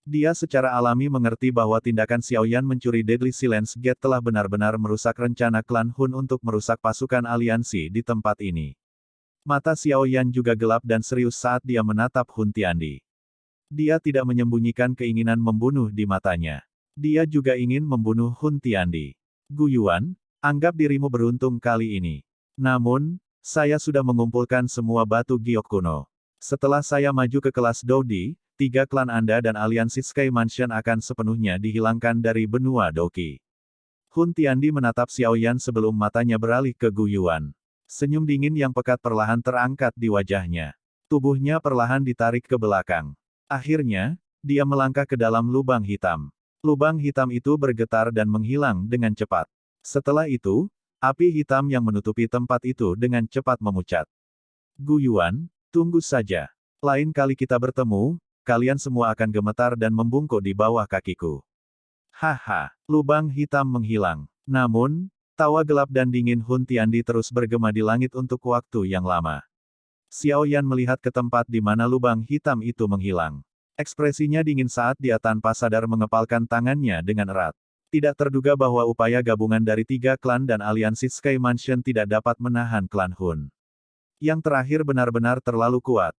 Dia secara alami mengerti bahwa tindakan Xiao Yan mencuri Deadly Silence Gate telah benar-benar merusak rencana klan Hun untuk merusak pasukan aliansi di tempat ini. Mata Xiao Yan juga gelap dan serius saat dia menatap Hun Tiandi. Dia tidak menyembunyikan keinginan membunuh di matanya. Dia juga ingin membunuh Hun Tiandi. Gu Yuan, anggap dirimu beruntung kali ini. Namun, saya sudah mengumpulkan semua batu giok kuno. Setelah saya maju ke kelas Doudi, 3 klan Anda dan aliansi Sky Mansion akan sepenuhnya dihilangkan dari benua Doki. Hun Tiandi menatap Xiao Yan sebelum matanya beralih ke Gu Yuan. Senyum dingin yang pekat perlahan terangkat di wajahnya. Tubuhnya perlahan ditarik ke belakang. Akhirnya, dia melangkah ke dalam lubang hitam. Lubang hitam itu bergetar dan menghilang dengan cepat. Setelah itu, api hitam yang menutupi tempat itu dengan cepat memucat. Gu Yuan, tunggu saja. Lain kali kita bertemu, kalian semua akan gemetar dan membungkuk di bawah kakiku. Haha, lubang hitam menghilang. Namun, tawa gelap dan dingin Hun Tiandi terus bergema di langit untuk waktu yang lama. Xiao Yan melihat ke tempat di mana lubang hitam itu menghilang. Ekspresinya dingin saat dia tanpa sadar mengepalkan tangannya dengan erat. Tidak terduga bahwa upaya gabungan dari 3 klan dan aliansi Sky Mansion tidak dapat menahan klan Hun. Yang terakhir benar-benar terlalu kuat.